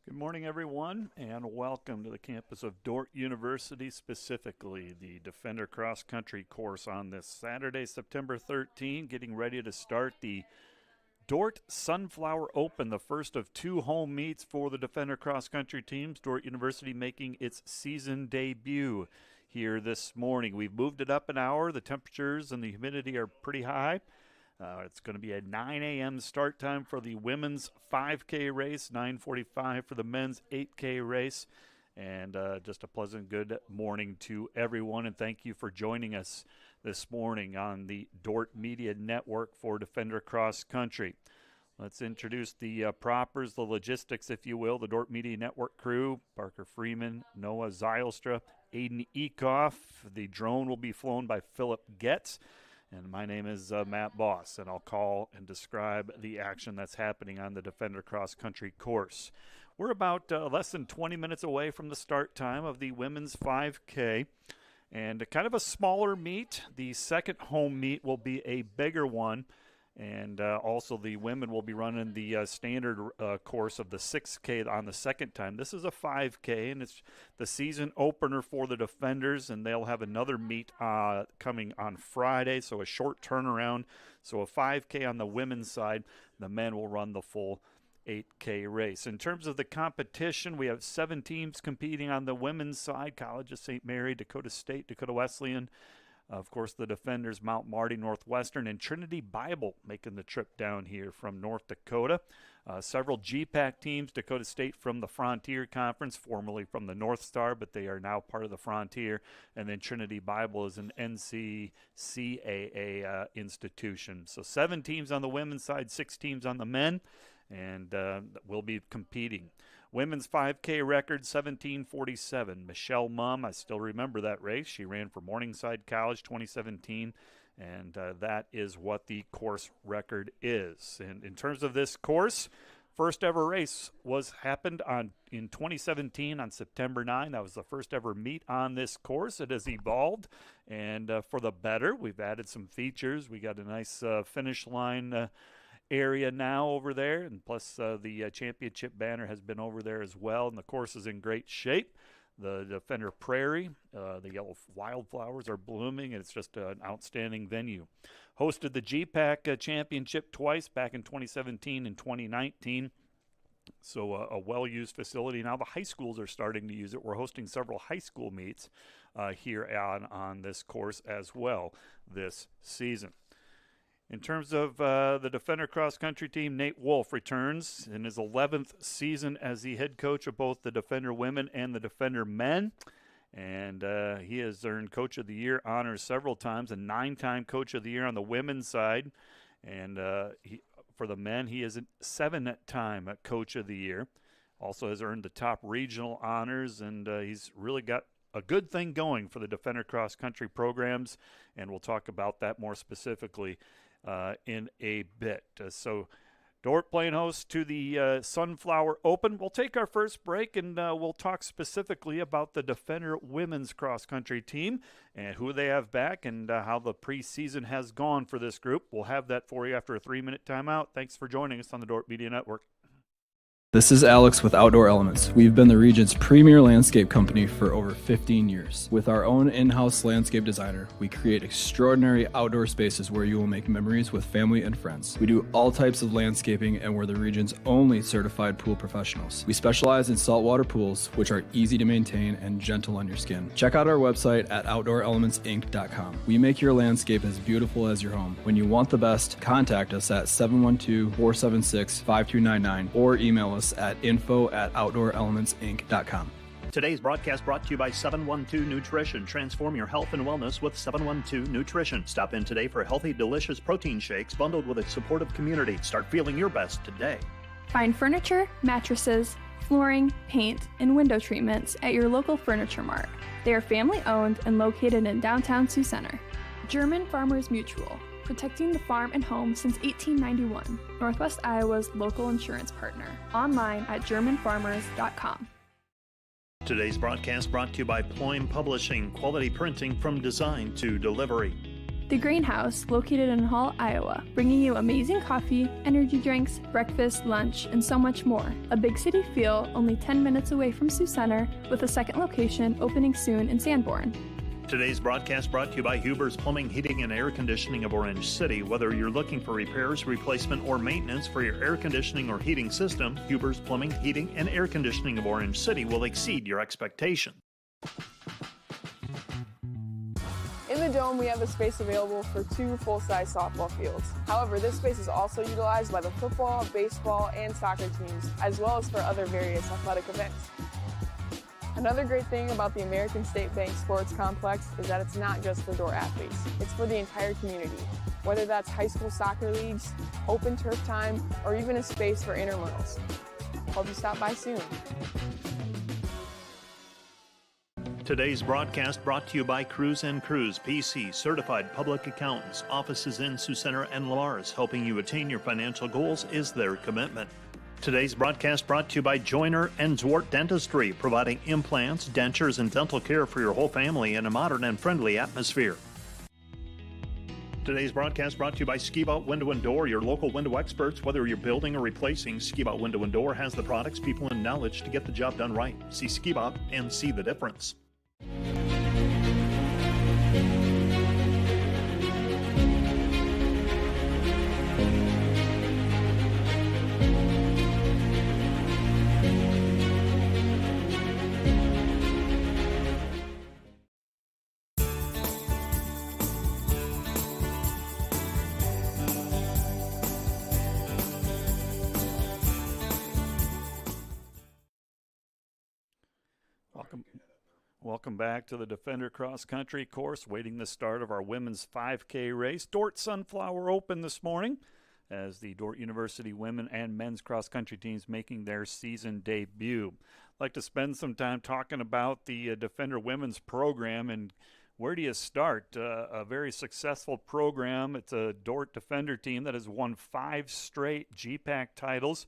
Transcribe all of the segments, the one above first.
Good morning, everyone, and welcome to the campus of Dordt University, specifically the Defender Cross Country course on this Saturday, September 13, getting ready to start the Dordt Sunflower Open, the first of two home meets for the Defender Cross Country teams. Dordt University making its season debut here this morning. We've moved it up an hour. The temperatures and the humidity are pretty high. It's going to be a 9 a.m. start time for the women's 5K race, 9:45 for the men's 8K race. And just a pleasant good morning to everyone, and thank you for joining us this morning on the Dordt Media Network for Defender Cross Country. Let's introduce the propers, the logistics, if you will, the Dordt Media Network crew: Parker Freeman, Noah Zylstra, Aiden Ekoff. The drone will be flown by Philip Getz. And my name is Matt Boss, and I'll call and describe the action that's happening on the Defender Cross Country course. We're about less than 20 minutes away from the start time of the women's 5K, and kind of a smaller meet. The second home meet will be a bigger one, and also the women will be running the standard course of the 6K on the second time. This is a 5K, and it's the season opener for the Defenders, and they'll have another meet coming on Friday, so a short turnaround. So a 5K on the women's side. The men will run the full 8K race. In terms of the competition, we have 7 teams competing on the women's side: College of St. Mary, Dakota State, Dakota Wesleyan, of course, the Defenders, Mount Marty Northwestern, and Trinity Bible making the trip down here from North Dakota. Several GPAC teams: Dakota State from the Frontier Conference, formerly from the North Star, but they are now part of the Frontier. And then Trinity Bible is an NCCAA institution. So 7 teams on the women's side, 6 teams on the men, and we'll be competing. Women's 5K record, 17:47. Michelle Mumm, I still remember that race. She ran for Morningside College 2017, and that is what the course record is. And in terms of this course, first ever race happened in 2017 on September 9. That was the first ever meet on this course. It has evolved, and for the better. We've added some features. We got a nice finish line area now over there, and plus the championship banner has been over there as well, and the course is in great shape. The Defender Prairie, the yellow wildflowers are blooming, and it's just an outstanding venue. Hosted the GPAC championship twice, back in 2017 and 2019. So a well-used facility. Now the high schools are starting to use it. We're hosting several high school meets here on this course as well this season. In terms of the Defender Cross Country team, Nate Wolf returns in his 11th season as the head coach of both the Defender women and the Defender men. And he has earned Coach of the Year honors several times, a 9-time Coach of the Year on the women's side. And for the men, he is a 7-time Coach of the Year. Also has earned the top regional honors, and he's really got a good thing going for the Defender Cross Country programs, and we'll talk about that more specifically in a bit. So Dordt playing host to the Sunflower Open. We'll take our first break, and we'll talk specifically about the Defender women's cross-country team and who they have back, and how the preseason has gone for this group. We'll have that for you after a 3-minute timeout. Thanks for joining us on the Dordt Media Network. This is Alex with Outdoor Elements. We've been the region's premier landscape company for over 15 years. With our own in-house landscape designer, we create extraordinary outdoor spaces where you will make memories with family and friends. We do all types of landscaping, and we're the region's only certified pool professionals. We specialize in saltwater pools, which are easy to maintain and gentle on your skin. Check out our website at OutdoorElementsInc.com. We make your landscape as beautiful as your home. When you want the best, contact us at 712-476-5299 or email us at info@OutdoorElementsInc.com. Today's broadcast brought to you by 712 Nutrition. Transform your health and wellness with 712 Nutrition. Stop in today for healthy, delicious protein shakes bundled with a supportive community. Start feeling your best today. Find furniture, mattresses, flooring, paint, and window treatments at your local Furniture Mart. They are family-owned and located in downtown Sioux Center. German Farmers Mutual, protecting the farm and home since 1891. Northwest Iowa's local insurance partner. Online at germanfarmers.com. Today's broadcast brought to you by Ployne Publishing. Quality printing from design to delivery. The Greenhouse, located in Hall, Iowa, bringing you amazing coffee, energy drinks, breakfast, lunch, and so much more. A big city feel, only 10 minutes away from Sioux Center, with a second location opening soon in Sanborn. Today's broadcast brought to you by Huber's Plumbing, Heating, and Air Conditioning of Orange City. Whether you're looking for repairs, replacement, or maintenance for your air conditioning or heating system, Huber's Plumbing, Heating, and Air Conditioning of Orange City will exceed your expectation. In the Dome, we have a space available for 2 full-size softball fields. However, this space is also utilized by the football, baseball, and soccer teams, as well as for other various athletic events. Another great thing about the American State Bank Sports Complex is that it's not just for Dordt athletes, it's for the entire community. Whether that's high school soccer leagues, open turf time, or even a space for intramurals. Hope you stop by soon. Today's broadcast brought to you by Cruz & Cruz, PC, certified public accountants, offices in Sioux Center and Lamar's. Helping you attain your financial goals is their commitment. Today's broadcast brought to you by Joyner and Dordt Dentistry, providing implants, dentures, and dental care for your whole family in a modern and friendly atmosphere. Today's broadcast brought to you by Ski-Bout Window and Door, your local window experts. Whether you're building or replacing, Ski-Bout Window and Door has the products, people, and knowledge to get the job done right. See Ski-Bout and see the difference. Welcome back to the Defender Cross Country course, waiting the start of our women's 5K race. Dordt Sunflower Open this morning as the Dordt University women and men's cross country teams making their season debut. I'd like to spend some time talking about the Defender women's program, and where do you start? A very successful program. It's a Dordt Defender team that has won 5 straight GPAC titles,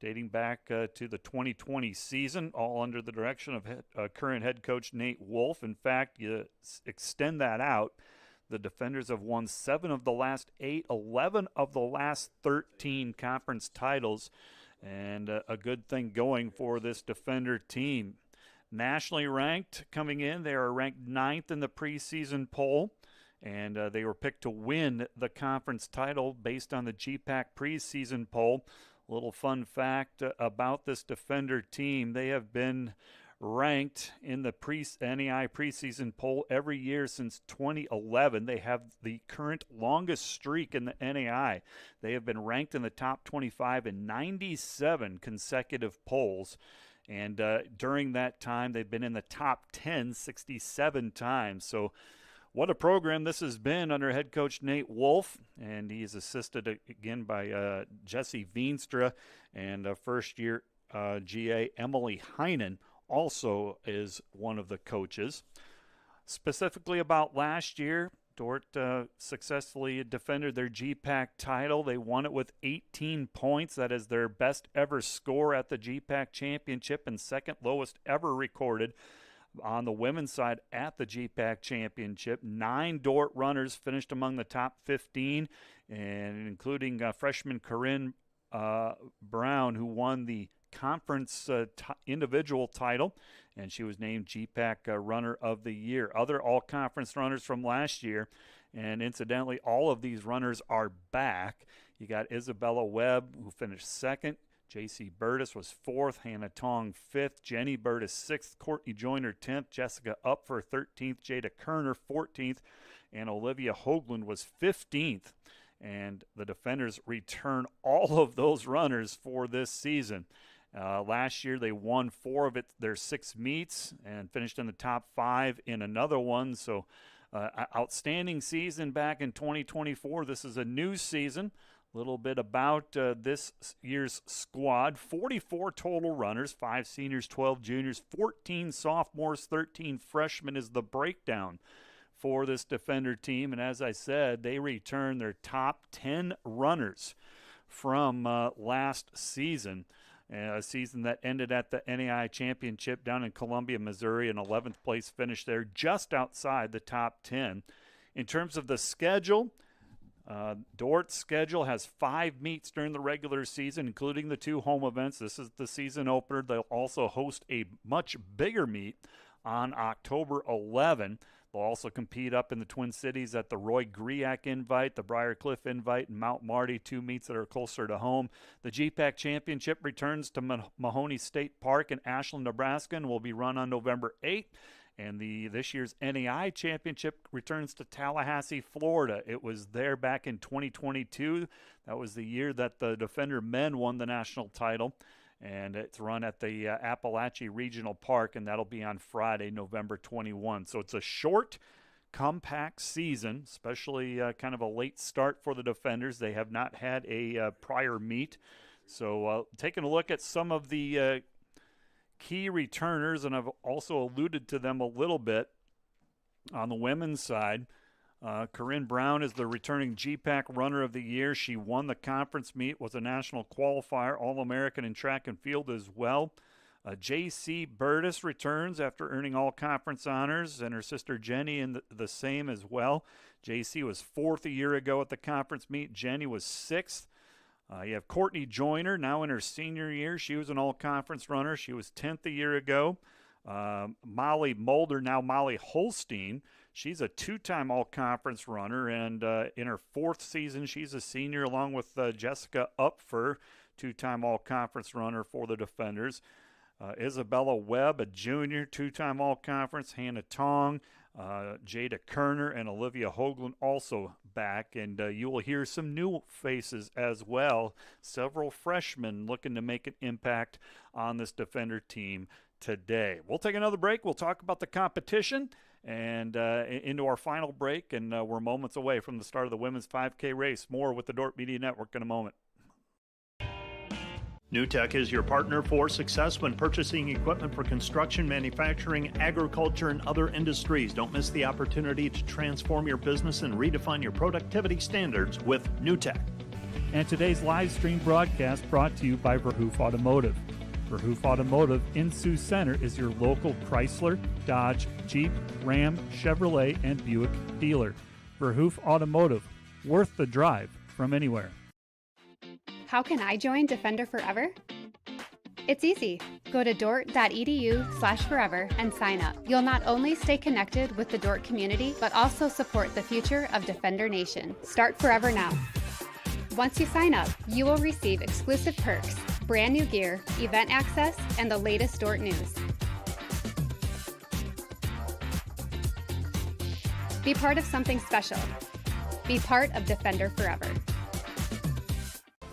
dating back to the 2020 season, all under the direction of current head coach Nate Wolf. In fact, you extend that out, the Defenders have won 7 of the last 8, 11 of the last 13 conference titles, and a good thing going for this Defender team. Nationally ranked coming in, they are ranked 9th in the preseason poll, and they were picked to win the conference title based on the GPAC preseason poll. Little fun fact about this Defender team, they have been ranked in the NEI preseason poll every year since 2011. They have the current longest streak in the NEI. They have been ranked in the top 25 in 97 consecutive polls. And during that time, they've been in the top 10 67 times. So what a program this has been under head coach Nate Wolf, and he is assisted again by Jesse Veenstra, and first-year GA Emily Heinen also is one of the coaches. Specifically about last year, Dordt successfully defended their GPAC title. They won it with 18 points. That is their best ever score at the GPAC championship and second lowest ever recorded on the women's side at the GPAC championship. 9 Dordt runners finished among the top 15, and including freshman Corinne Brown, who won the conference individual title, and she was named GPAC Runner of the Year. Other all-conference runners from last year, and incidentally, all of these runners are back. You got Isabella Webb, who finished 2nd. J.C. Burtis was 4th, Hannah Tong 5th, Jenny Burtis 6th, Courtney Joyner 10th, Jessica Upfer 13th, Jada Kerner 14th, and Olivia Hoagland was 15th. And the Defenders return all of those runners for this season. Last year they won 4 of their 6 meets and finished in the top 5 in another one. So outstanding season back in 2024. This is a new season. A little bit about this year's squad. 44 total runners, 5 seniors, 12 juniors, 14 sophomores, 13 freshmen is the breakdown for this Defender team. And as I said, they return their top 10 runners from last season. A season that ended at the NAI Championship down in Columbia, Missouri, an 11th place finish there, just outside the top 10. In terms of the schedule, Dordt's schedule has 5 meets during the regular season, including the 2 home events. This is the season opener. They'll also host a much bigger meet on October 11. They'll also compete up in the Twin Cities at the Roy Griak Invite, the Briarcliff Invite, and Mount Marty, 2 meets that are closer to home. The GPAC Championship returns to Mahoney State Park in Ashland, Nebraska, and will be run on November 8th. And this year's NAI Championship returns to Tallahassee, Florida. It was there back in 2022. That was the year that the Defender men won the national title. And it's run at the Appalachia Regional Park, and that'll be on Friday, November 21. So it's a short, compact season, especially kind of a late start for the Defenders. They have not had a prior meet. So taking a look at some of the key returners, and I've also alluded to them a little bit on the women's side. Corinne Brown is the returning GPAC Runner of the Year. She won the conference meet, was a national qualifier, All-American in track and field as well. J.C. Burtis returns after earning all conference honors, and her sister Jenny in the same as well. J.C. was 4th a year ago at the conference meet. Jenny was 6th. You have Courtney Joyner, now in her senior year. She was an all-conference runner. She was 10th a year ago. Molly Mulder, now Molly Holstein. She's a 2-time all-conference runner, and in her 4th season, she's a senior, along with Jessica Upfer, 2-time all-conference runner for the Defenders. Isabella Webb, a junior, 2-time all-conference. Hannah Tong, Jada Kerner, and Olivia Hoagland also back, and you will hear some new faces as well. Several freshmen looking to make an impact on this Defender team today. We'll take another break. We'll talk about the competition and into our final break, and we're moments away from the start of the women's 5K race. More with the Dordt Media Network in a moment. NewTek is your partner for success when purchasing equipment for construction, manufacturing, agriculture, and other industries. Don't miss the opportunity to transform your business and redefine your productivity standards with NewTek. And today's live stream broadcast brought to you by Verhoof Automotive. Verhoof Automotive in Sioux Center is your local Chrysler, Dodge, Jeep, Ram, Chevrolet, and Buick dealer. Verhoof Automotive, worth the drive from anywhere. How can I join Defender Forever? It's easy. Go to dordt.edu/forever and sign up. You'll not only stay connected with the Dordt community, but also support the future of Defender Nation. Start Forever now. Once you sign up, you will receive exclusive perks, brand new gear, event access, and the latest Dordt news. Be part of something special. Be part of Defender Forever.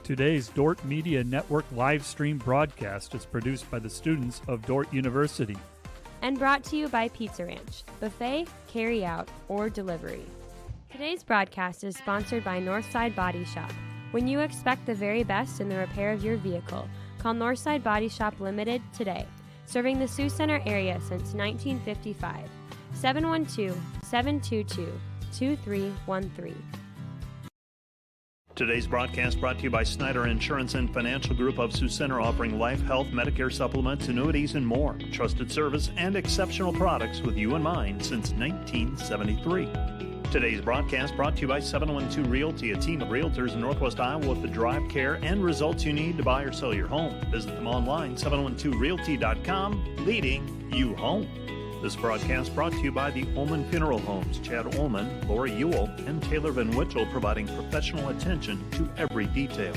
Today's Dordt Media Network live stream broadcast is produced by the students of Dordt University. And brought to you by Pizza Ranch, buffet, carry out, or delivery. Today's broadcast is sponsored by Northside Body Shop. When you expect the very best in the repair of your vehicle, call Northside Body Shop Limited today. Serving the Sioux Center area since 1955. 712-722-2313. Today's broadcast brought to you by Snyder Insurance and Financial Group of Sioux Center, offering life, health, Medicare supplements, annuities, and more. Trusted service and exceptional products with you in mind since 1973. Today's broadcast brought to you by 712 Realty, a team of realtors in Northwest Iowa with the drive, care, and results you need to buy or sell your home. Visit them online, 712realty.com, leading you home. This broadcast brought to you by the Ullman Funeral Homes, Chad Ullman, Lori Ewell, and Taylor Van Witchell, providing professional attention to every detail.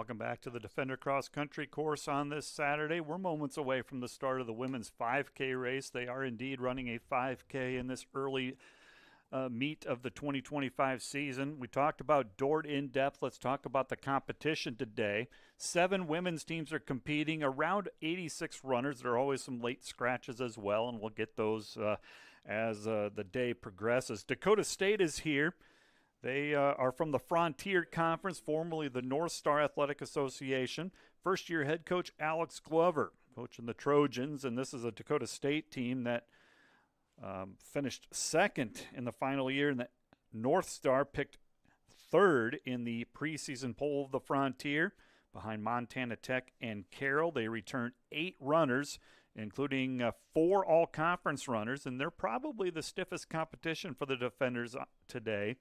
Welcome back to the Defender Cross Country course on this Saturday. We're moments away from the start of the women's 5K race. They are indeed running a 5K in this early meet of the 2025 season. We talked about Dordt in depth. Let's talk about the competition today. 7 women's teams are competing, around 86 runners. There are always some late scratches as well, and we'll get those as the day progresses. Dakota State is here. They are from the Frontier Conference, formerly the North Star Athletic Association. First-year head coach Alex Glover coaching the Trojans, and this is a Dakota State team that finished second in the final year, and the North Star picked third in the preseason poll of the Frontier behind Montana Tech and Carroll. They returned 8 runners, including 4 all-conference runners, and they're probably the stiffest competition for the Defenders today.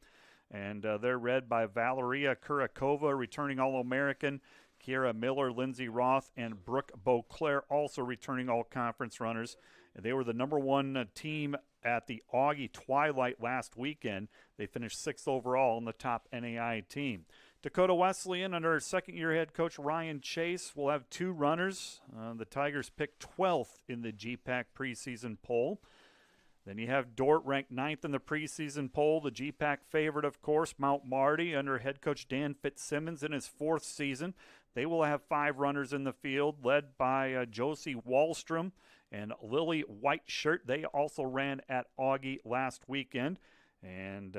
And they're led by Valeria Kurakova, returning All-American, Kiera Miller, Lindsey Roth, and Brooke Beauclair, also returning all-conference runners. And they were the number 1 team at the Augie Twilight last weekend. They finished 6th overall in the top NAI team. Dakota Wesleyan, under second-year head coach Ryan Chase, will have 2 runners. The Tigers picked 12th in the GPAC preseason poll. Then you have Dordt ranked 9th in the preseason poll. The GPAC favorite, of course, Mount Marty, under head coach Dan Fitzsimmons in his 4th season. They will have 5 runners in the field, led by Josie Wallstrom and Lily Whiteshirt. They also ran at Augie last weekend and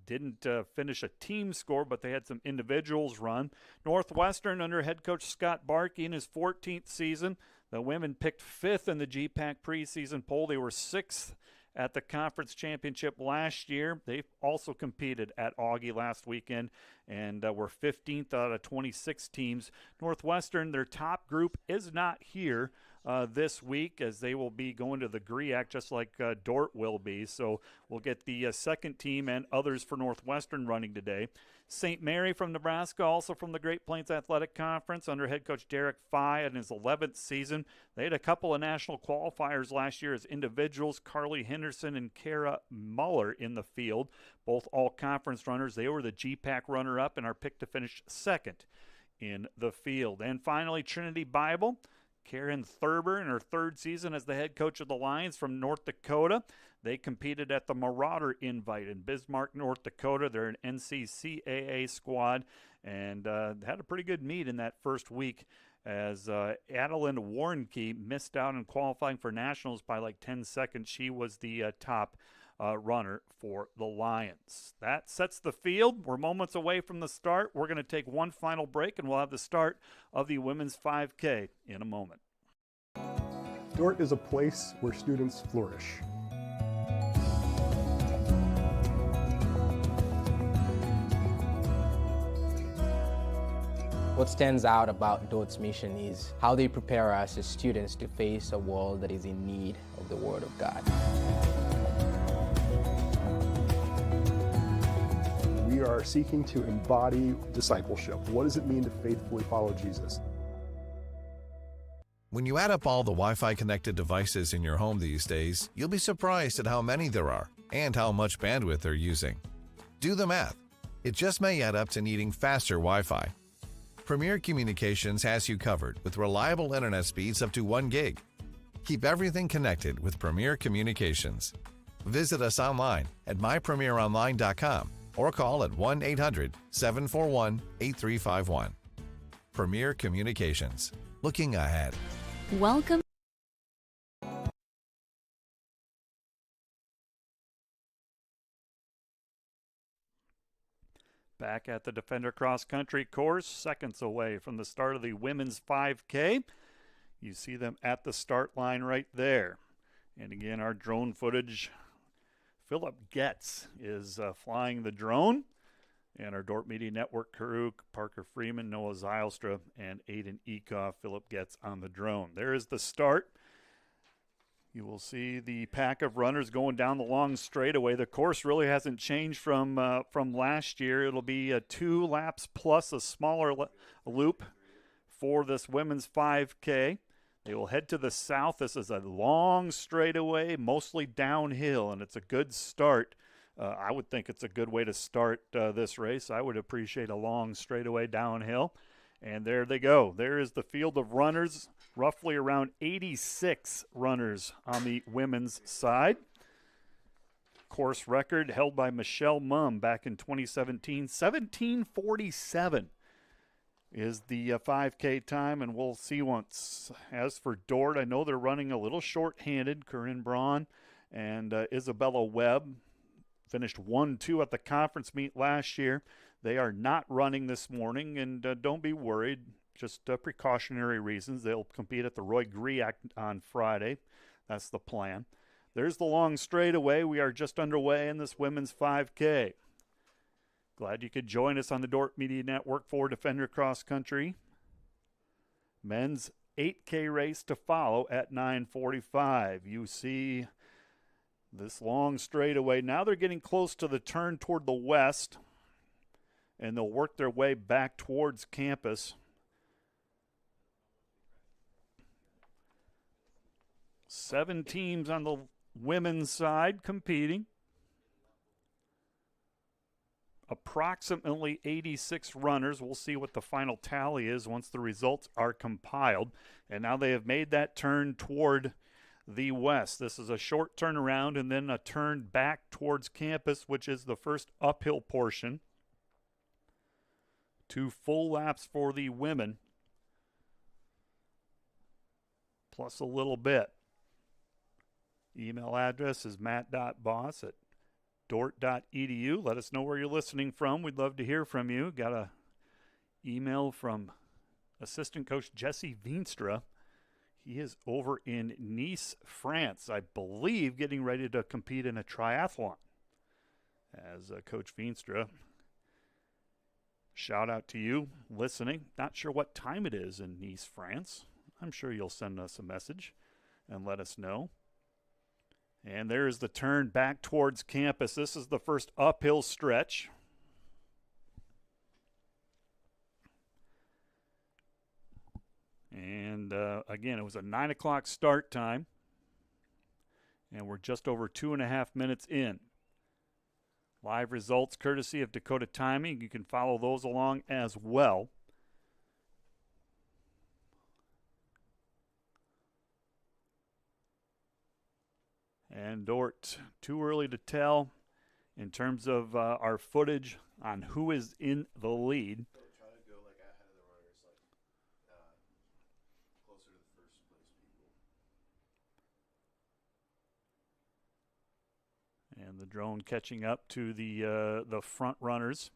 didn't finish a team score, but they had some individuals run. Northwestern, under head coach Scott Barkey in his 14th season. The women picked 5th in the GPAC preseason poll. They were 6th at the conference championship last year. They also competed at Augie last weekend and were 15th out of 26 teams. Northwestern, their top group is not here this week, as they will be going to the GRIAC just like Dordt will be. So we'll get the second team and others for Northwestern running today. St. Mary from Nebraska, also from the Great Plains Athletic Conference, under head coach Derek Fye in his 11th season. They had a couple of national qualifiers last year as individuals, Carly Henderson and Kara Muller in the field, both all-conference runners. They were the GPAC runner-up and are picked to finish 2nd in the field. And finally, Trinity Bible. Karen Thurber in her 3rd season as the head coach of the Lions from North Dakota. They competed at the Marauder Invite in Bismarck, North Dakota. They're an NCCAA squad and had a pretty good meet in that first week as Adeline Warnke missed out on qualifying for nationals by like 10 seconds. She was the top runner for the Lions. That sets the field. We're moments away from the start. We're going to take one final break, and we'll have the start of the women's 5K in a moment. Dordt is a place where students flourish. What stands out about Dordt's mission is how they prepare us as students to face a world that is in need of the Word of God. We are seeking to embody discipleship. What does it mean to faithfully follow Jesus? When you add up all the Wi-Fi connected devices in your home these days, you'll be surprised at how many there are and how much bandwidth they're using. Do the math. It just may add up to needing faster Wi-Fi. Premier Communications has you covered with reliable internet speeds up to 1 gig. Keep everything connected with Premier Communications. Visit us online at mypremieronline.com or call at 1-800-741-8351. Premier Communications. Looking ahead. Welcome. Back at the Defender Cross Country course, seconds away from the start of the women's 5K. You see them at the start line right there. And again, our drone footage, Philip Getz is flying the drone. And our Dordt Media Network crew, Parker Freeman, Noah Zylstra, and Aiden Ekoff, Philip Getz on the drone. There is the start. You will see the pack of runners going down the long straightaway. The course really hasn't changed from last year. It'll be 2 laps plus a smaller loop for this women's 5K. They will head to the south. This is a long straightaway, mostly downhill, and it's a good start. I would think it's a good way to start this race. I would appreciate a long straightaway downhill. And there they go. There is the field of runners, roughly around 86 runners on the women's side. Course record held by Michelle Mumm back in 2017, 17:47 is the 5K time, and we'll see once. As for Dordt, I know they're running a little short-handed. Corinne Braun and Isabella Webb finished 1-2 at the conference meet last year. They are not running this morning, and don't be worried. Just precautionary reasons. They'll compete at the Roy Griak on Friday. That's the plan. There's the long straightaway. We are just underway in this women's 5K. Glad you could join us on the Dordt Media Network for Defender Cross Country. Men's 8K race to follow at 9:45. You see this long straightaway. Now they're getting close to the turn toward the west, and they'll work their way back towards campus. 7 teams on the women's side competing. Approximately 86 runners. We'll see what the final tally is once the results are compiled. And now they have made that turn toward the west. This is a short turnaround and then a turn back towards campus, which is the first uphill portion. 2 full laps for the women, plus a little bit. Email address is matt.boss@dordt.edu. Let us know where you're listening from. We'd love to hear from you. Got a email from assistant coach Jesse Veenstra. He is over in Nice, France, I believe, getting ready to compete in a triathlon. As Coach Veenstra, shout out to you listening. Not sure what time it is in Nice, France. I'm sure you'll send us a message and let us know. And there's the turn back towards campus. This is the first uphill stretch. And again, it was a 9 o'clock start time. And we're just over 2.5 minutes in. Live results courtesy of Dakota Timing. You can follow those along as well. And Dordt, too early to tell in terms of our footage on who is in the lead. Try to go like ahead of the runners, like closer to the first place people. And the drone catching up to the front runners.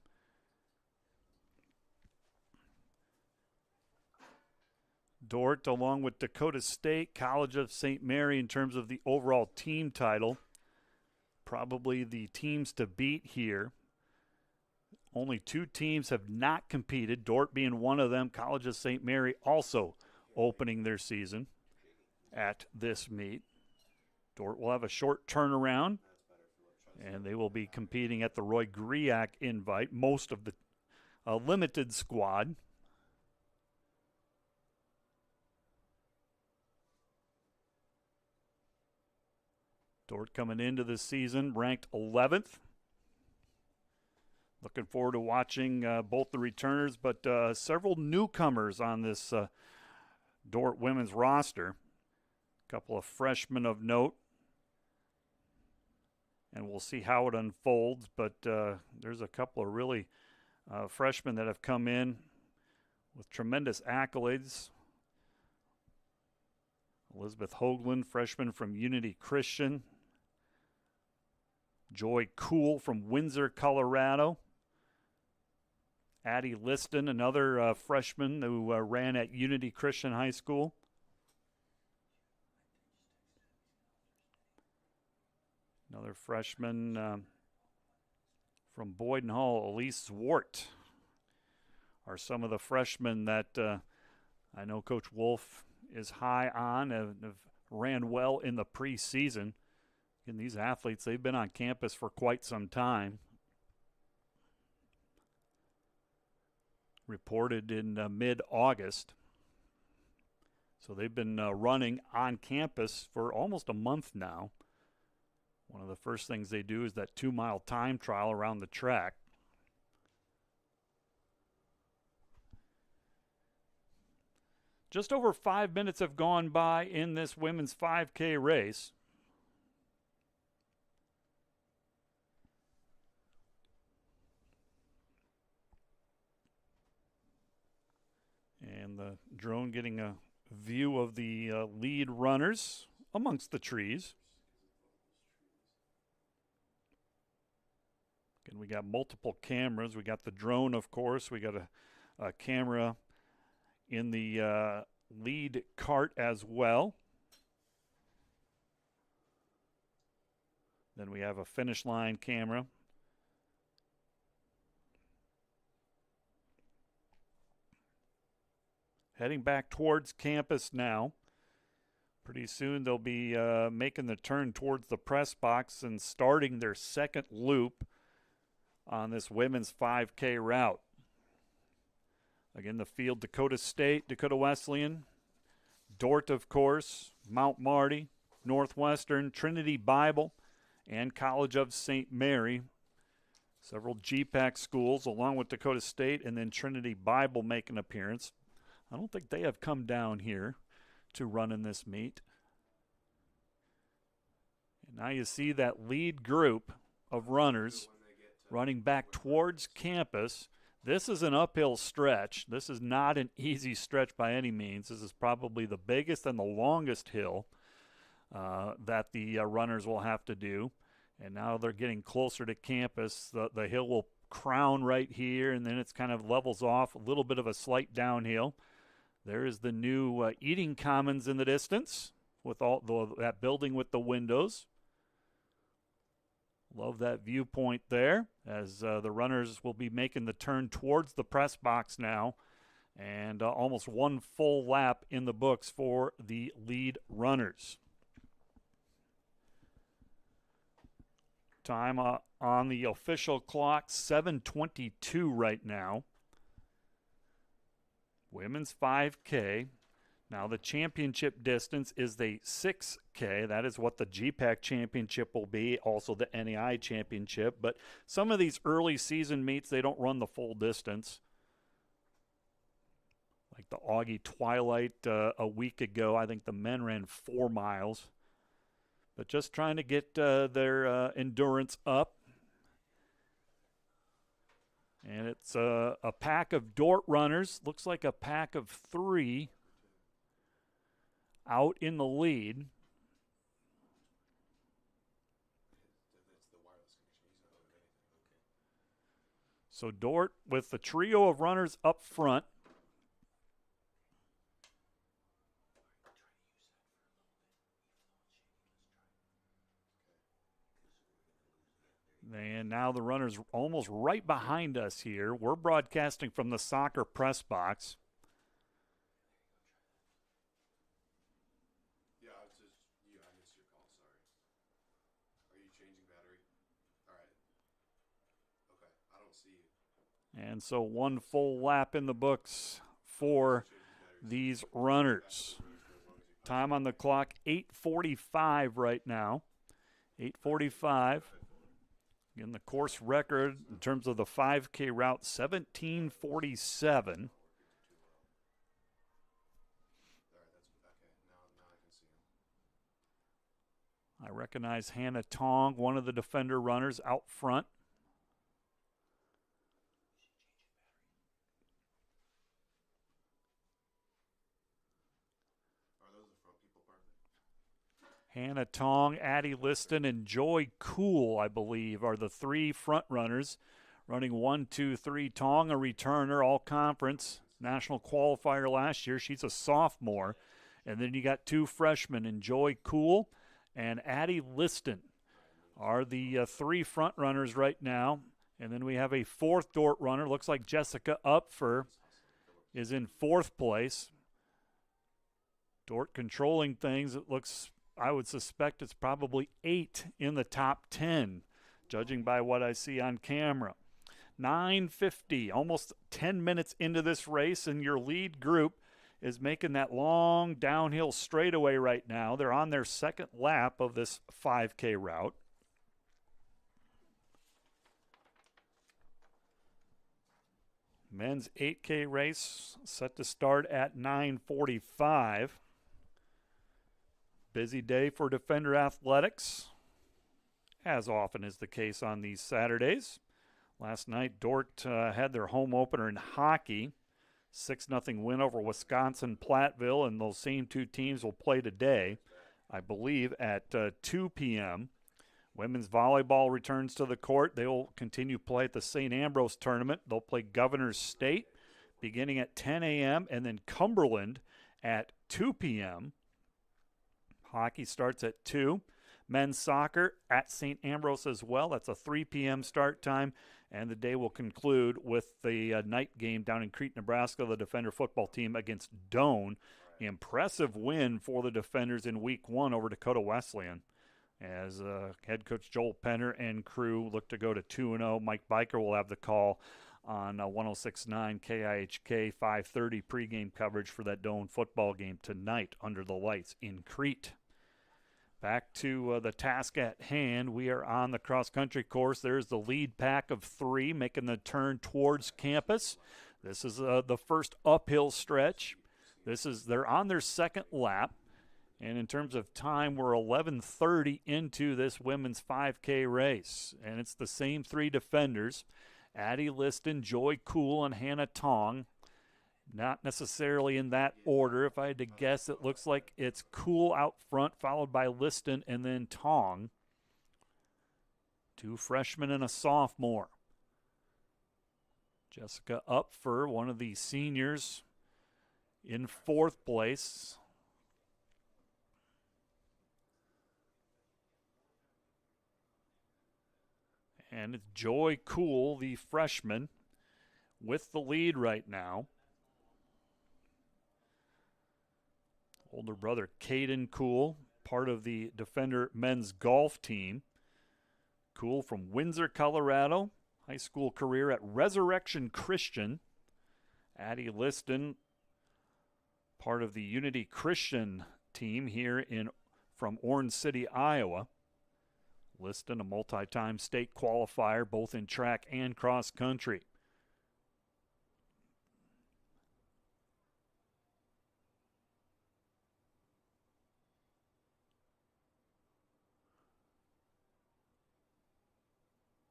Dordt, along with Dakota State, College of St. Mary, in terms of the overall team title, probably the teams to beat here. Only 2 teams have not competed, Dordt being one of them. College of St. Mary also opening their season at this meet. Dordt will have a short turnaround, and they will be competing at the Roy Griak invite, most of the limited squad. Dordt coming into this season ranked 11th. Looking forward to watching both the returners, but several newcomers on this Dordt women's roster. A couple of freshmen of note. And we'll see how it unfolds, but there's a couple of really freshmen that have come in with tremendous accolades. Elizabeth Hoagland, freshman from Unity Christian. Joy Cool from Windsor, Colorado. Addie Liston, another freshman who ran at Unity Christian High School. Another freshman from Boyden Hall, Elise Zwart, are some of the freshmen that I know Coach Wolf is high on and have ran well in the preseason. And these athletes, they've been on campus for quite some time. Reported in mid-August. So they've been running on campus for almost a month now. One of the first things they do is that 2-mile time trial around the track. Just over 5 minutes have gone by in this women's 5K race. And the drone getting a view of the lead runners amongst the trees. Again, we got multiple cameras. We got the drone, of course. We got a camera in the lead cart as well. Then we have a finish line camera. Heading back towards campus now. Pretty soon they'll be making the turn towards the press box and starting their second loop on this women's 5K route. Again, the field: Dakota State, Dakota Wesleyan, Dordt, of course, Mount Marty, Northwestern, Trinity Bible, and College of St. Mary. Several GPAC schools along with Dakota State, and then Trinity Bible make an appearance. I don't think they have come down here to run in this meet. And now you see that lead group of runners running back towards campus. This is an uphill stretch. This is not an easy stretch by any means. This is probably the biggest and the longest hill that the runners will have to do. And now they're getting closer to campus. The hill will crown right here, and then it's kind of levels off, a little bit of a slight downhill. There is the new eating commons in the distance with all that building with the windows. Love that viewpoint there as the runners will be making the turn towards the press box now, and almost one full lap in the books for the lead runners. Time on the official clock, 7:22 right now. Women's 5K. Now the championship distance is the 6K. That is what the GPAC championship will be, also the NAI championship. But some of these early season meets, they don't run the full distance. Like the Augie Twilight a week ago, I think the men ran 4 miles. But just trying to get their endurance up. And it's a pack of Dordt runners. Looks like a pack of 3 out in the lead. So Dordt with the trio of runners up front. And now the runners almost right behind us here. We're broadcasting from the soccer press box. Yeah, I missed your call, sorry. Are you changing battery? All right. Okay, I don't see you. And so one full lap in the books for these runners. Time on the clock, 8:45 right now. 8:45. Again, the course record in terms of the 5K route, 17:47. I recognize Hannah Tong, one of the defender runners out front. Hannah Tong, Addie Liston, and Joy Cool, I believe, are the 3 front runners. Running 1, 2, 3. Tong, a returner, all-conference, national qualifier last year. She's a sophomore. And then you got 2 freshmen, and Joy Cool and Addie Liston are the 3 front runners right now. And then we have a 4th Dordt runner. Looks like Jessica Upfer is in 4th place. Dordt controlling things. It looks, I would suspect it's probably 8 in the top 10, judging by what I see on camera. 9:50, almost 10 minutes into this race, and your lead group is making that long downhill straightaway right now. They're on their second lap of this 5K route. Men's 8K race set to start at 9:45. Busy day for Defender Athletics, as often is the case on these Saturdays. Last night, Dordt had their home opener in hockey. 6-0 win over Wisconsin Platteville, and those same two teams will play today, I believe, at 2 p.m. Women's volleyball returns to the court. They will continue play at the St. Ambrose tournament. They'll play Governor's State beginning at 10 a.m. and then Cumberland at 2 p.m. Hockey starts at 2. Men's soccer at St. Ambrose as well. That's a 3 p.m. start time. And the day will conclude with the night game down in Crete, Nebraska, the Defender football team against Doane. Impressive win for the Defenders in Week 1 over Dakota Wesleyan, as head coach Joel Penner and crew look to go to 2-0. Mike Biker will have the call on 106.9 KIHK 5:30 pregame coverage for that Doane football game tonight under the lights in Crete. Back to the task at hand. We are on the cross-country course. There's the lead pack of 3 making the turn towards campus. This is the first uphill stretch. They're on their second lap. And in terms of time, we're 11:30 into this women's 5K race. And it's the same 3 defenders, Addie Liston, Joy Cool, and Hannah Tong. Not necessarily in that order. If I had to guess, it looks like it's Cool out front, followed by Liston, and then Tong. 2 freshmen and a sophomore. Jessica Upfer, one of the seniors, in 4th place. And it's Joy Cool, the freshman, with the lead right now. Older brother Caden Cool, part of the Defender men's golf team. Cool from Windsor, Colorado. High school career at Resurrection Christian. Addie Liston, part of the Unity Christian team here from Orange City, Iowa. Liston, a multi-time state qualifier, both in track and cross country.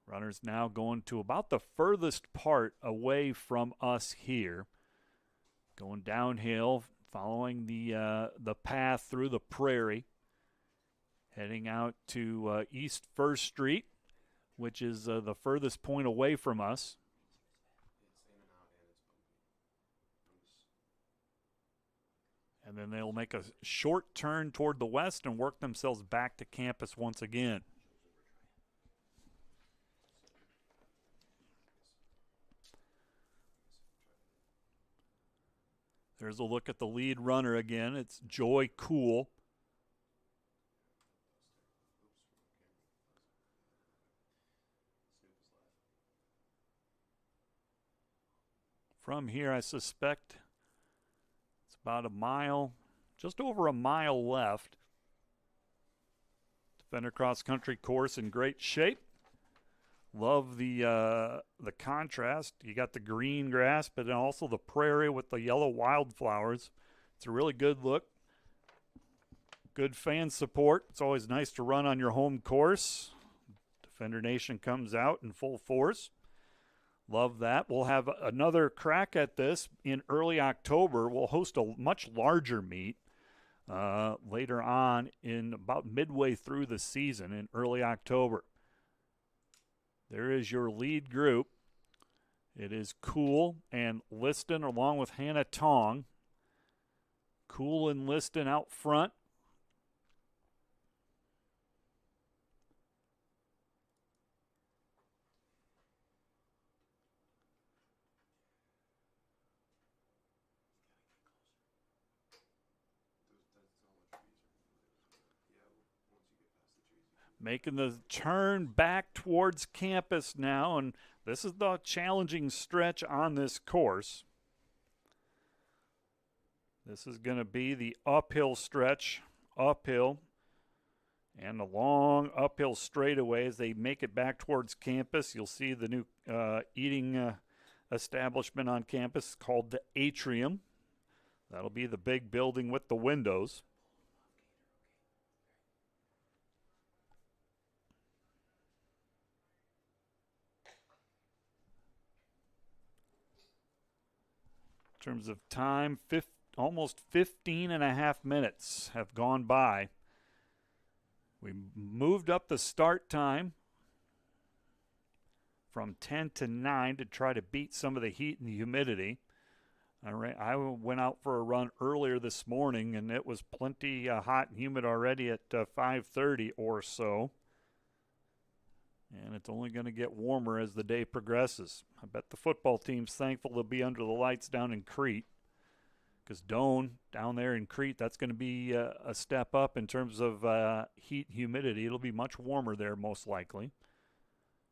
Runners now going to about the furthest part away from us here. Going downhill, following the path through the prairie. Heading out to East 1st Street, which is the furthest point away from us. And then they'll make a short turn toward the west and work themselves back to campus once again. There's a look at the lead runner again. It's Joy Cool. From here, I suspect it's about a mile, just over a mile left. Defender cross country course in great shape. Love the contrast. You got the green grass, but then also the prairie with the yellow wildflowers. It's a really good look. Good fan support. It's always nice to run on your home course. Defender Nation comes out in full force. Love that. We'll have another crack at this in early October. We'll host a much larger meet later on in about midway through the season in early October. There is your lead group. It is Cool and Liston along with Hannah Tong. Cool and Liston out front. Making the turn back towards campus now, and this is the challenging stretch on this course. This is going to be the uphill stretch, uphill, and a long uphill straightaway as they make it back towards campus. You'll see the new eating establishment on campus called the Atrium. That'll be the big building with the windows. In terms of time, almost 15 and a half minutes have gone by. We moved up the start time from 10 to 9 to try to beat some of the heat and the humidity. I went out for a run earlier this morning, and it was plenty hot and humid already at 5:30 or so. And it's only going to get warmer as the day progresses. I bet the football team's thankful to be under the lights down in Crete, because Doan down there in Crete, that's going to be a step up in terms of heat and humidity. It'll be much warmer there most likely,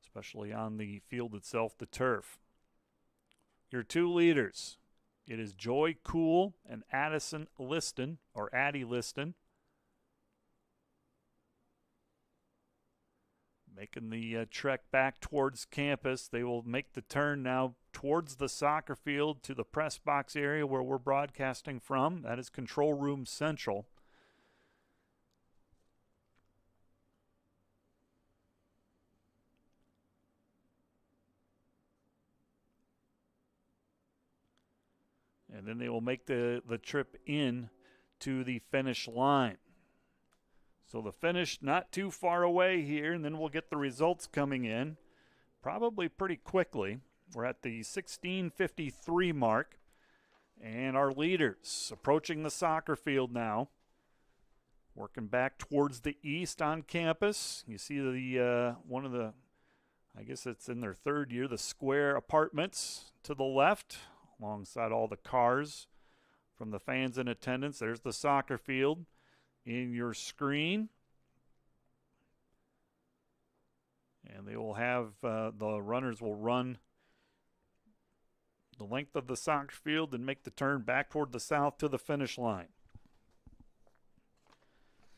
especially on the field itself, the turf. Your two leaders, it is Joy Cool and Addison Liston, or Addie Liston, making the trek back towards campus. They will make the turn now towards the soccer field to the press box area where we're broadcasting from. That is Control Room Central. And then they will make the trip in to the finish line. So the finish not too far away here, and then we'll get the results coming in probably pretty quickly. We're at the 16:53 mark, and our leaders approaching the soccer field now, working back towards the east on campus. You see the one of the, I guess it's in their third year, the square apartments to the left, alongside all the cars from the fans in attendance. There's the soccer field in your screen. And they will have, the runners will run the length of the soccer field and make the turn back toward the south to the finish line.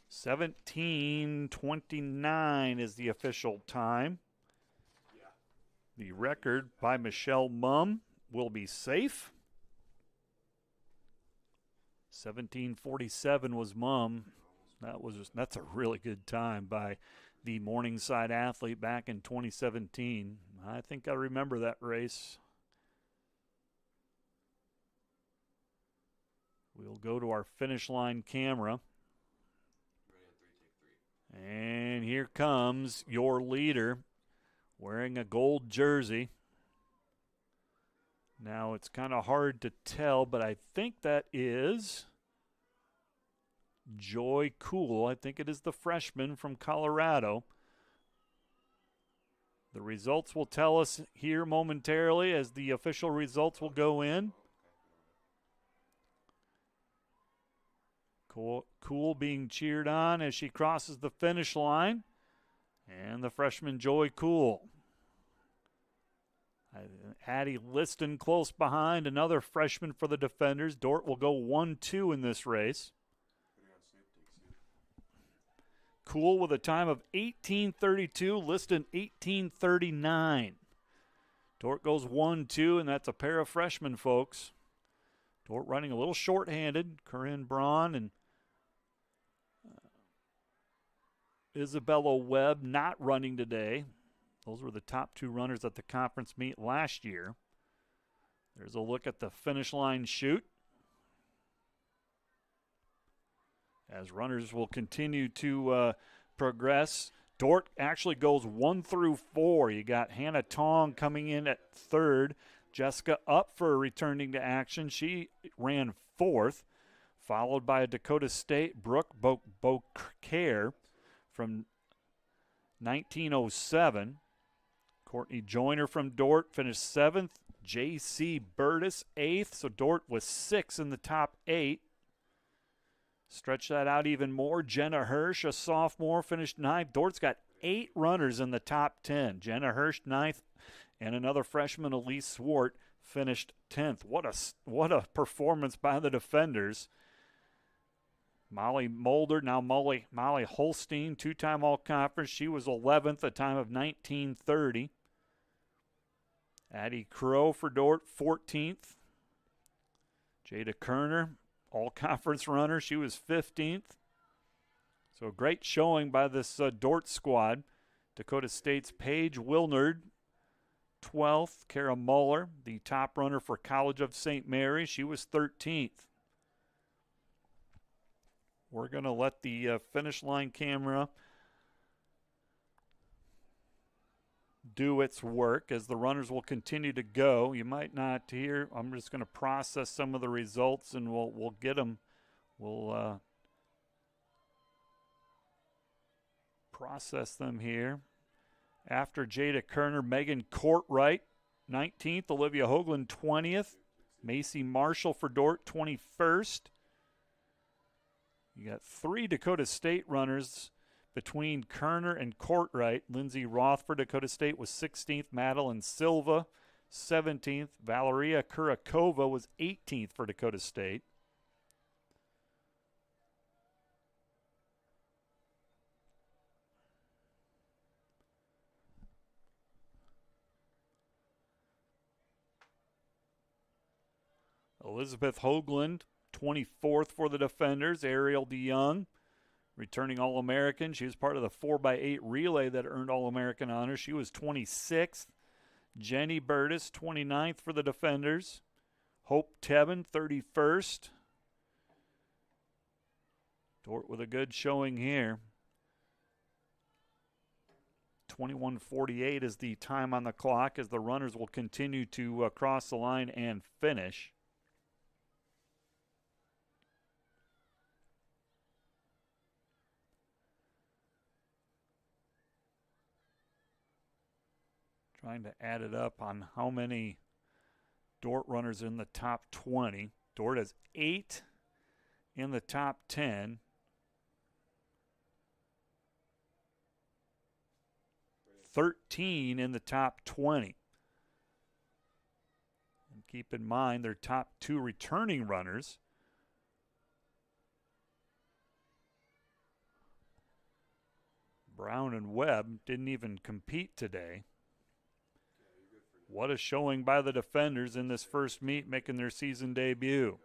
17:29 is the official time. The record by Michelle Mumm will be safe. 17:47 was Mumm. That's a really good time by the Morningside athlete back in 2017. I think I remember that race. We'll go to our finish line camera. And here comes your leader wearing a gold jersey. Now it's kind of hard to tell, but I think that is Joy Cool. I think it is the freshman from Colorado. The results will tell us here momentarily as the official results will go in. Cool being cheered on as she crosses the finish line. And the freshman Joy Cool. Addie Liston close behind, another freshman for the defenders. Dordt will go 1-2 in this race. Cool with a time of 18:32, Liston 18:39. Dordt goes 1-2, and that's a pair of freshmen, folks. Dordt running a little short-handed. Corinne Braun and Isabella Webb not running today. Those were the top two runners at the conference meet last year. There's a look at the finish line chute, as runners will continue to progress. Dordt actually goes 1 through 4. You got Hannah Tong coming in at third. Jessica Upfer returning to action. She ran fourth, followed by a Dakota State Brooke Beaucaire from 1907. Courtney Joyner from Dordt finished 7th. J.C. Burtis 8th, so Dordt was 6 in the top 8. Stretch that out even more. Jenna Hirsch, a sophomore, finished 9th. Dort's got 8 runners in the top 10. Jenna Hirsch 9th, and another freshman, Elise Swart, finished 10th. What a performance by the defenders. Molly Mulder, now Molly Holstein, two-time all-conference. She was 11th, a time of 19:30. Addie Crow for Dordt, 14th. Jada Kerner, all-conference runner. She was 15th. So a great showing by this Dordt squad. Dakota State's Paige Wilnard, 12th. Kara Muller, the top runner for College of St. Mary. She was 13th. We're going to let the finish line camera do its work as the runners will continue to go. You might not hear. I'm just going to process some of the results, and we'll get them. We'll process them here. After Jada Kerner, Megan Courtwright, 19th. Olivia Hoagland, 20th. Macy Marshall for Dordt, 21st. You got 3 Dakota State runners between Kerner and Courtwright. Lindsay Roth for Dakota State was 16th. Madeline Silva, 17th. Valeria Kurakova was 18th for Dakota State. Elizabeth Hoagland, 24th for the defenders. Ariel DeYoung, returning All-American. She was part of the 4x8 relay that earned All-American honors. She was 26th. Jenny Burtis, 29th for the defenders. Hope Tebben, 31st. Dordt with a good showing here. 21:48 is the time on the clock as the runners will continue to cross the line and finish. Trying to add it up on how many Dordt runners in the top 20. Dordt has 8 in the top 10. $13 in the top 20. And keep in mind their top 2 returning runners Brown and Webb didn't even compete today. What a showing by the defenders in this first meet, making their season debut.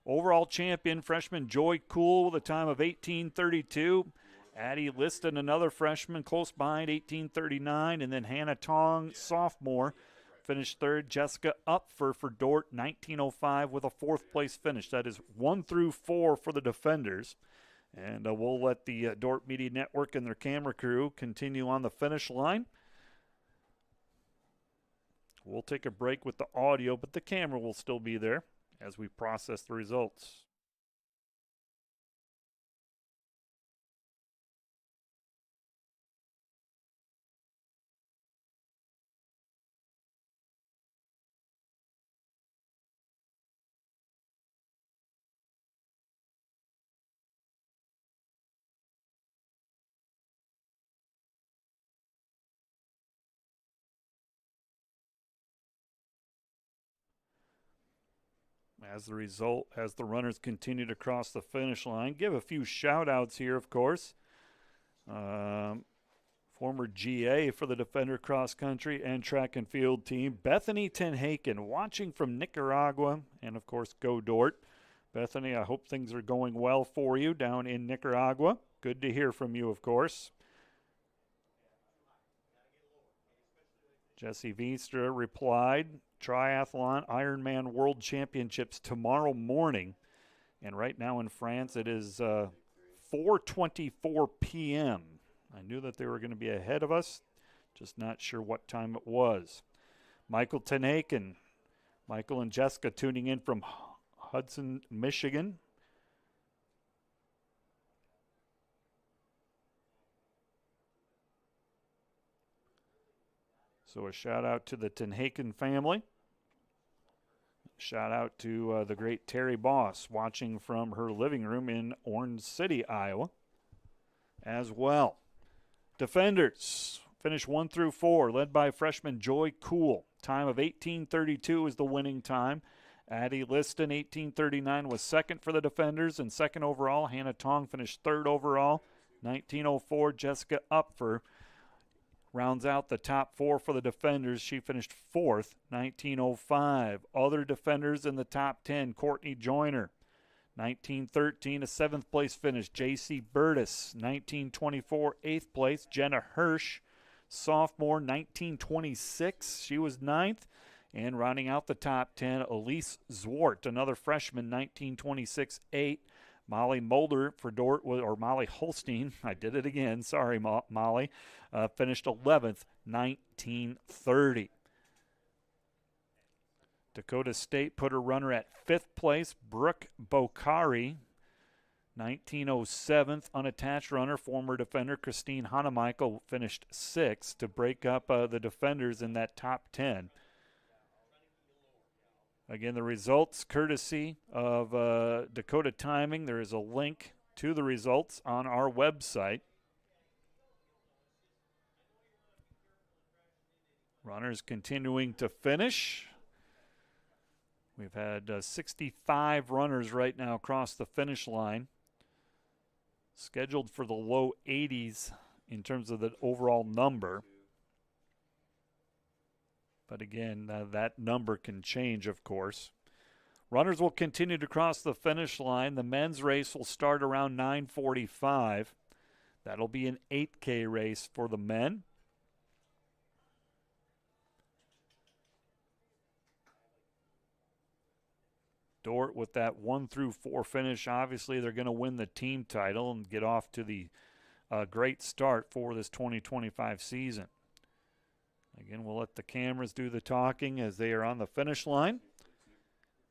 Overall champion, freshman Joy Cool with a time of 18:32. Addie Liston, another freshman, close behind, 18:39. And then Hannah Tong, sophomore, finished third. Jessica Upfer for Dordt, 19:05 with a 4th place finish. That is 1 through 4 for the defenders. And we'll let the Dordt Media Network and their camera crew continue on the finish line. We'll take a break with the audio, but the camera will still be there as we process the results. As the runners continue to cross the finish line, give a few shout outs here, of course. Former GA for the Defender cross country and track and field team, Bethany Tenhaken, watching from Nicaragua, and of course, go Dordt. Bethany, I hope things are going well for you down in Nicaragua. Good to hear from you, of course. Jesse Veenstra replied, Triathlon Ironman World Championships tomorrow morning. And right now in France, it is 4:24 p.m. I knew that they were going to be ahead of us, just not sure what time it was. Michael Tenhaken, Michael and Jessica tuning in from Hudson, Michigan. So a shout out to the Tenhaken family. Shout out to the great Terry Boss watching from her living room in Orange City, Iowa as well. Defenders finish 1 through 4, led by freshman Joy Cool. Time of 18:32 is the winning time. Addie Liston, 18:39, was second for the defenders and second overall. Hannah Tong finished third overall, 19:04. Jessica Upfer rounds out the top 4 for the defenders. She finished 4th, 19:05. Other defenders in the top 10, Courtney Joyner, 1913, a 7th place finish. J.C. Burtis, 1924, 8th place. Jenna Hirsch, sophomore, 1926. She was 9th. And rounding out the top 10, Elise Zwart, another freshman, 1926, 8. Molly Mulder for Dordt, or Molly Holstein, I did it again, sorry Molly, finished 11th, 1930. Dakota State put her runner at 5th place. Brooke Bokhari, 1907th, unattached runner, former defender Christine Hanemichael finished 6th to break up the defenders in that top 10. Again, the results courtesy of Dakota Timing. There is a link to the results on our website. Runners continuing to finish. We've had 65 runners right now across the finish line. Scheduled for the low 80s in terms of the overall number. But again, that number can change, of course. Runners will continue to cross the finish line. The men's race will start around 9:45. That'll be an 8K race for the men. Dordt with that 1-4 finish. Obviously, they're going to win the team title and get off to the great start for this 2025 season. Again, we'll let the cameras do the talking as they are on the finish line.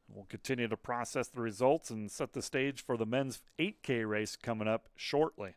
We'll continue to process the results and set the stage for the men's 8K race coming up shortly.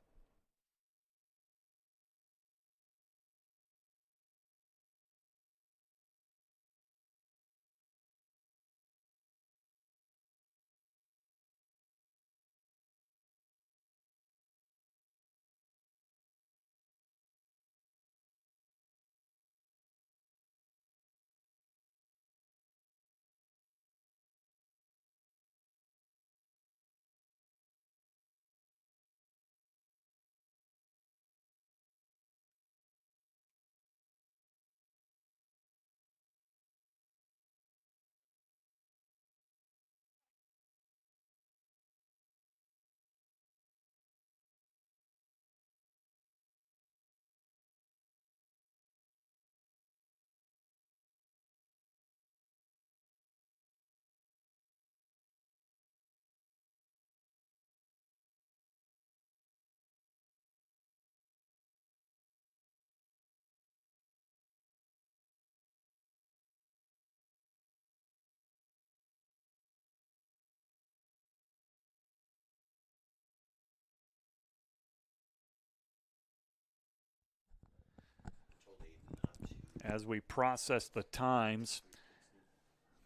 As we process the times,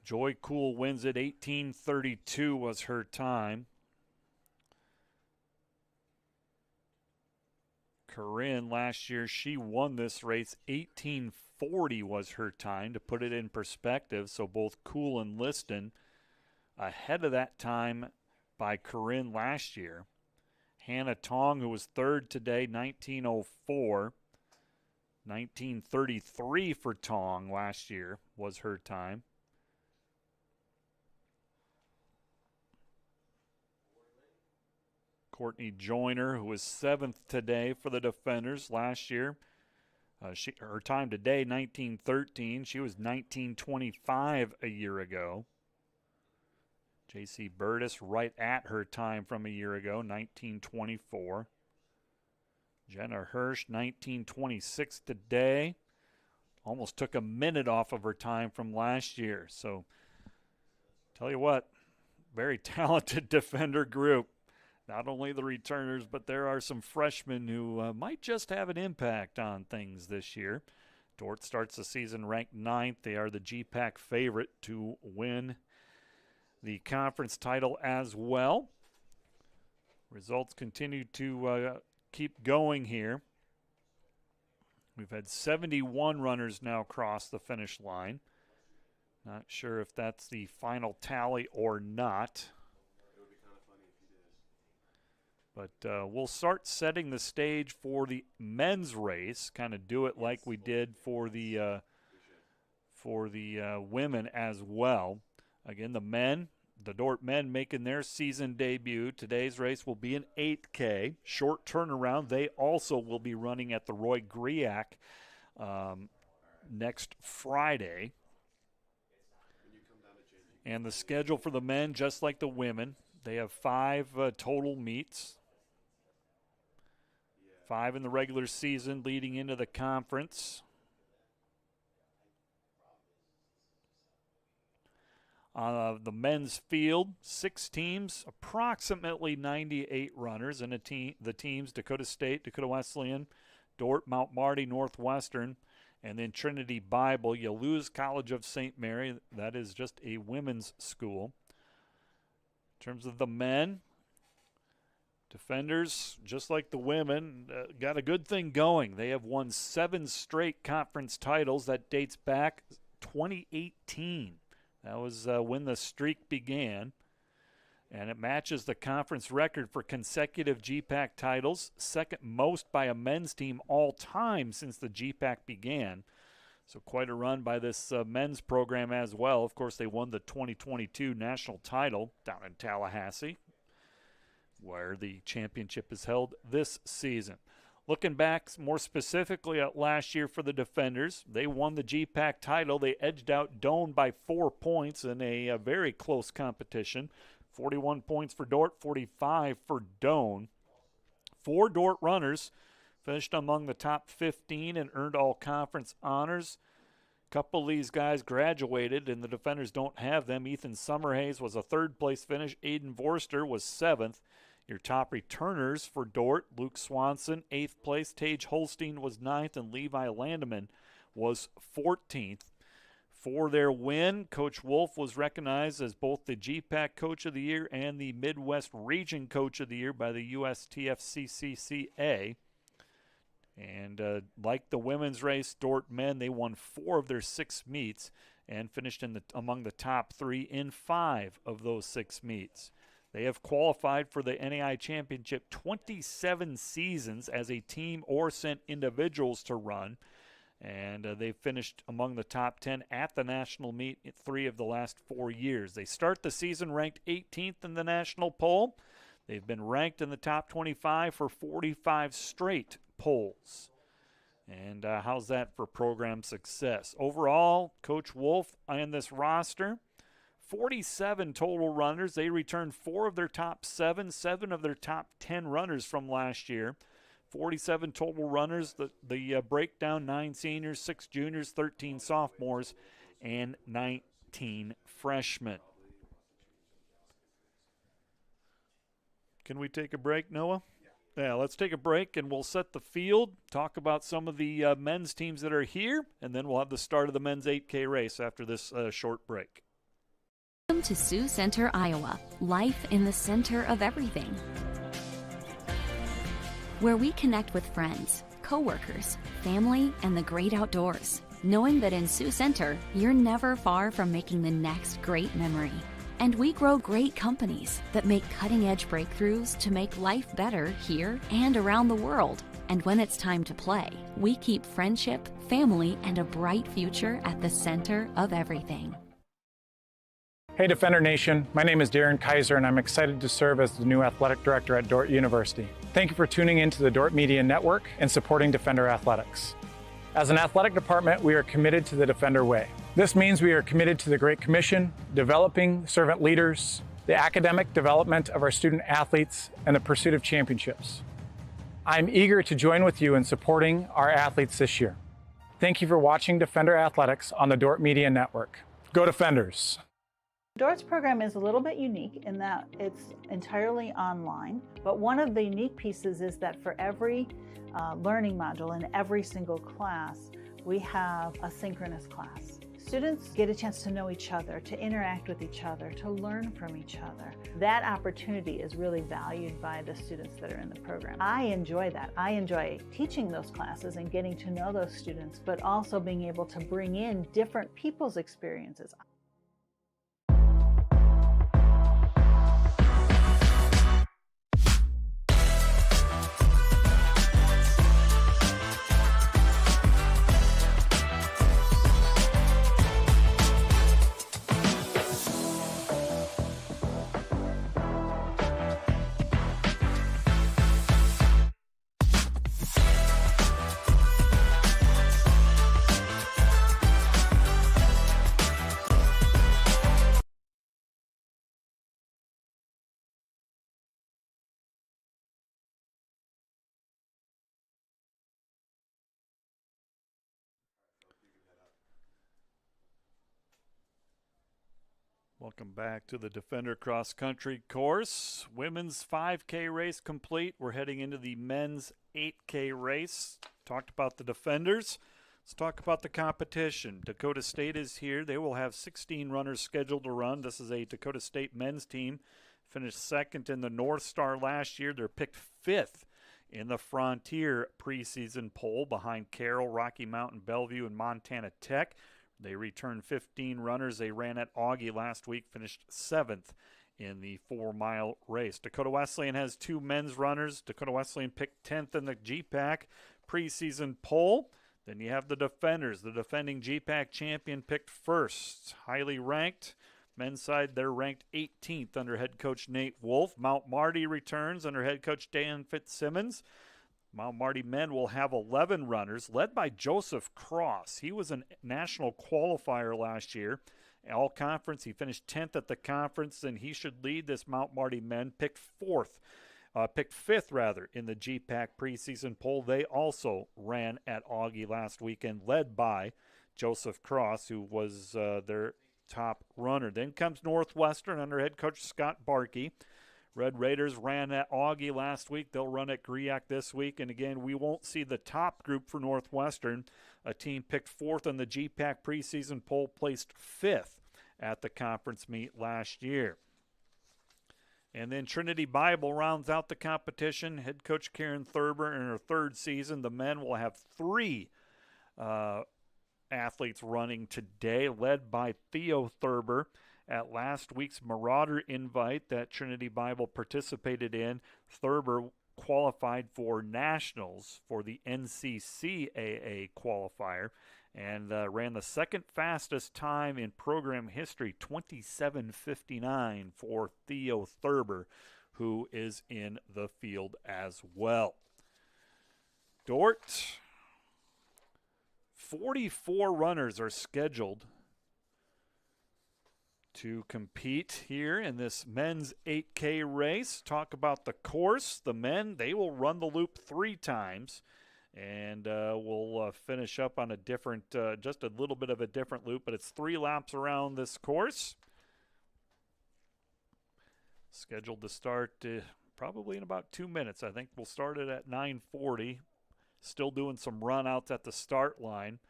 Joy Cool wins it. 18:32 was her time. Corinne, last year, she won this race. 18:40 was her time, to put it in perspective. So both Cool and Liston ahead of that time by Corinne last year. Hannah Tong, who was third today, 19:04. 19:33 for Tong last year was her time. Courtney Joyner, who was 7th today for the defenders last year. Her time today, 19:13. She was 19:25 a year ago. J.C. Burtis right at her time from a year ago, 19:24. Jenna Hirsch, 19:26 today. Almost took a minute off of her time from last year. So, tell you what, very talented defender group. Not only the returners, but there are some freshmen who might just have an impact on things this year. Dordt starts the season ranked 9th. They are the GPAC favorite to win the conference title as well. Results continue to keep going here. We've had 71 runners now cross the finish line. Not sure if that's the final tally or not. But we'll start setting the stage for the men's race, kind of do it like we did for the women as well. Again, the Dordt men making their season debut. Today's race will be an 8K. Short turnaround. They also will be running at the Roy Griak next Friday. And the schedule for the men, just like the women, they have 5 total meets. 5 in the regular season leading into the conference. The men's field, 6 teams, approximately 98 runners, and the teams Dakota State, Dakota Wesleyan, Dordt, Mount Marty, Northwestern, and then Trinity Bible. You lose College of St. Mary. That is just a women's school. In terms of the men, defenders, just like the women, got a good thing going. They have won 7 straight conference titles. That dates back 2018. That was when the streak began. And it matches the conference record for consecutive GPAC titles, second most by a men's team all time since the GPAC began. So quite a run by this men's program as well. Of course, they won the 2022 national title down in Tallahassee, where the championship is held this season. Looking back more specifically at last year for the defenders, they won the GPAC title. They edged out Doane by 4 points in a very close competition. 41 points for Dordt, 45 for Doane. 4 Dordt runners finished among the top 15 and earned all conference honors. A couple of these guys graduated, and the defenders don't have them. Ethan Summerhays was a 3rd-place finish. Aiden Vorster was 7th. Your top returners for Dordt, Luke Swanson, 8th place. Tage Holstein was 9th, and Levi Landeman was 14th. For their win, Coach Wolf was recognized as both the GPAC Coach of the Year and the Midwest Region Coach of the Year by the USTFCCCA. And like the women's race, Dordt men, they won 4 of their 6 meets and finished among the top 3 in 5 of those 6 meets. They have qualified for the NAI Championship 27 seasons as a team or sent individuals to run. And they've finished among the top 10 at the national meet in 3 of the last 4 years. They start the season ranked 18th in the national poll. They've been ranked in the top 25 for 45 straight polls. And how's that for program success? Overall, Coach Wolf and this roster, 47 total runners. They returned 4 of their top 7 of their top 10 runners from last year. 47 total runners. The breakdown, 9 seniors, 6 juniors, 13 sophomores, and 19 freshmen. Can we take a break, Noah? Yeah, let's take a break, and we'll set the field, talk about some of the men's teams that are here, and then we'll have the start of the men's 8K race after this short break. Welcome to Sioux Center, Iowa. Life in the center of everything, where we connect with friends, coworkers, family, and the great outdoors, knowing that in Sioux Center, you're never far from making the next great memory. And we grow great companies that make cutting-edge breakthroughs to make life better here and around the world. And when it's time to play, we keep friendship, family, and a bright future at the center of everything. Hey Defender Nation, my name is Darren Kaiser and I'm excited to serve as the new athletic director at Dordt University. Thank you for tuning into the Dordt Media Network and supporting Defender Athletics. As an athletic department, we are committed to the Defender way. This means we are committed to the Great Commission, developing servant leaders, the academic development of our student athletes, and the pursuit of championships. I'm eager to join with you in supporting our athletes this year. Thank you for watching Defender Athletics on the Dordt Media Network. Go Defenders! Dordt's program is a little bit unique in that it's entirely online, but one of the unique pieces is that for every learning module in every single class, we have a synchronous class. Students get a chance to know each other, to interact with each other, to learn from each other. That opportunity is really valued by the students that are in the program. I enjoy that. I enjoy teaching those classes and getting to know those students, but also being able to bring in different people's experiences. Welcome back to the Defender Cross Country course. Women's 5K race complete. We're heading into the men's 8K race. Talked about the Defenders. Let's talk about the competition. Dakota State is here. They will have 16 runners scheduled to run. This is a Dakota State men's team. Finished second in the North Star last year. They're picked fifth in the Frontier preseason poll behind Carroll, Rocky Mountain, Bellevue, and Montana Tech. They returned 15 runners. They ran at Augie last week, finished seventh in the 4-mile race. Dakota Wesleyan has 2 men's runners. Dakota Wesleyan picked 10th in the GPAC preseason poll. Then you have the Defenders. The defending GPAC champion picked first, highly ranked. Men's side, they're ranked 18th under head coach Nate Wolf. Mount Marty returns under head coach Dan Fitzsimmons. Mount Marty men will have 11 runners, led by Joseph Cross. He was a national qualifier last year. All conference, he finished 10th at the conference, and he should lead this Mount Marty men. Picked fifth in the GPAC preseason poll. They also ran at Augie last weekend, led by Joseph Cross, who was their top runner. Then comes Northwestern under head coach Scott Barkey. Red Raiders ran at Augie last week. They'll run at Griak this week. And again, we won't see the top group for Northwestern. A team picked fourth in the GPAC preseason poll, placed fifth at the conference meet last year. And then Trinity Bible rounds out the competition. Head coach Karen Thurber in her third season. The men will have 3 athletes running today, led by Theo Thurber. At last week's Marauder invite that Trinity Bible participated in, Thurber qualified for nationals for the NCCAA qualifier and ran the second fastest time in program history, 27:59 for Theo Thurber, who is in the field as well. Dordt, 44 runners are scheduled to compete here in this men's 8K race. Talk about the course. The men, they will run the loop 3 times, and we'll finish up on a different, just a little bit of a different loop, but it's 3 laps around this course. Scheduled to start probably in about 2 minutes. I think we'll start it at 9:40. Still doing some run-outs at the start line.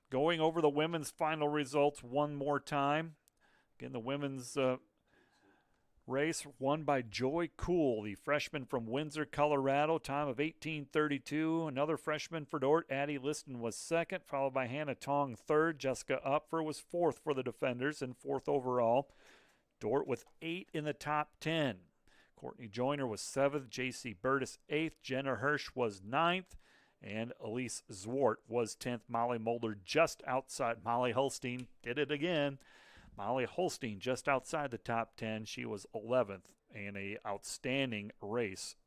Going over the women's final results one more time. Again, the women's race won by Joy Cool, the freshman from Windsor, Colorado, time of 18:32. Another freshman for Dordt, Addie Liston, was second, followed by Hannah Tong third. Jessica Upfer was fourth for the Defenders and fourth overall. Dordt with 8 in the top 10. Courtney Joyner was 7th, J.C. Burtis 8th, Jenna Hirsch was 9th, and Elise Zwart was 10th. Molly Mulder just outside. Molly Holstein did it again. Molly Holstein just outside the top 10. She was 11th in an outstanding race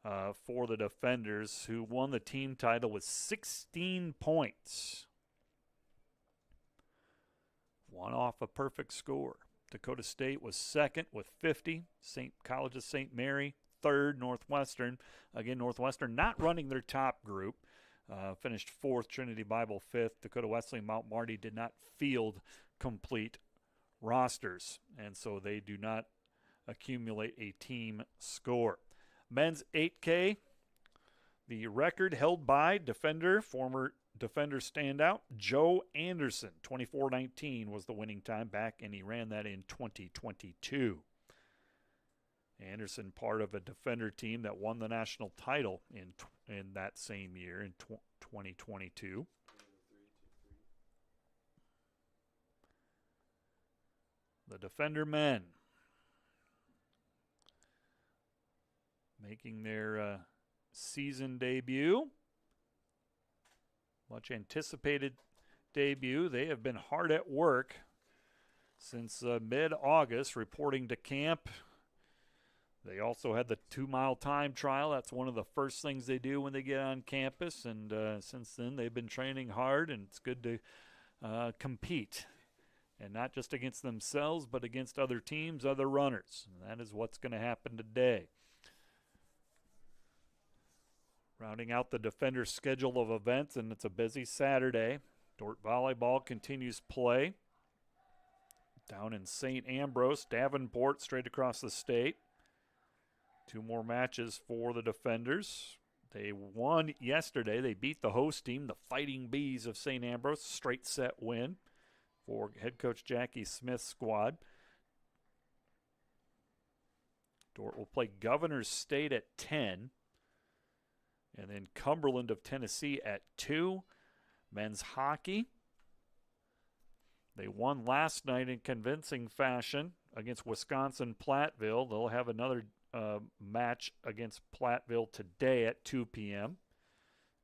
for the Defenders, who won the team title with 16 points. One off a perfect score. Dakota State was second with 50. St. College of St. Mary, third. Northwestern, again, Northwestern not running their top group. Finished fourth. Trinity Bible fifth. Dakota Wesleyan, Mount Marty did not field complete rosters, and so they do not accumulate a team score. Men's 8K, the record held by former Defender standout Joe Anderson. 24:19 was the winning time back, and he ran that in 2022. Anderson, part of a Defender team that won the national title in that same year in 2022. The Defender men making their season debut. Much anticipated debut. They have been hard at work since mid-August, reporting to camp. They also had the 2-mile time trial. That's one of the first things they do when they get on campus, and since then they've been training hard, and it's good to compete. And not just against themselves, but against other teams, other runners. And that is what's going to happen today. Rounding out the Defender schedule of events, and it's a busy Saturday. Dordt volleyball continues play. Down in St. Ambrose, Davenport straight across the state. 2 more matches for the defenders. They won yesterday. They beat the host team, the Fighting Bees of St. Ambrose. Straight set win for head coach Jackie Smith's squad. Dordt will play Governors State at 10. And then Cumberland of Tennessee at 2. Men's hockey. They won last night in convincing fashion against Wisconsin-Platteville. They'll have another match against Platteville today at 2 p.m.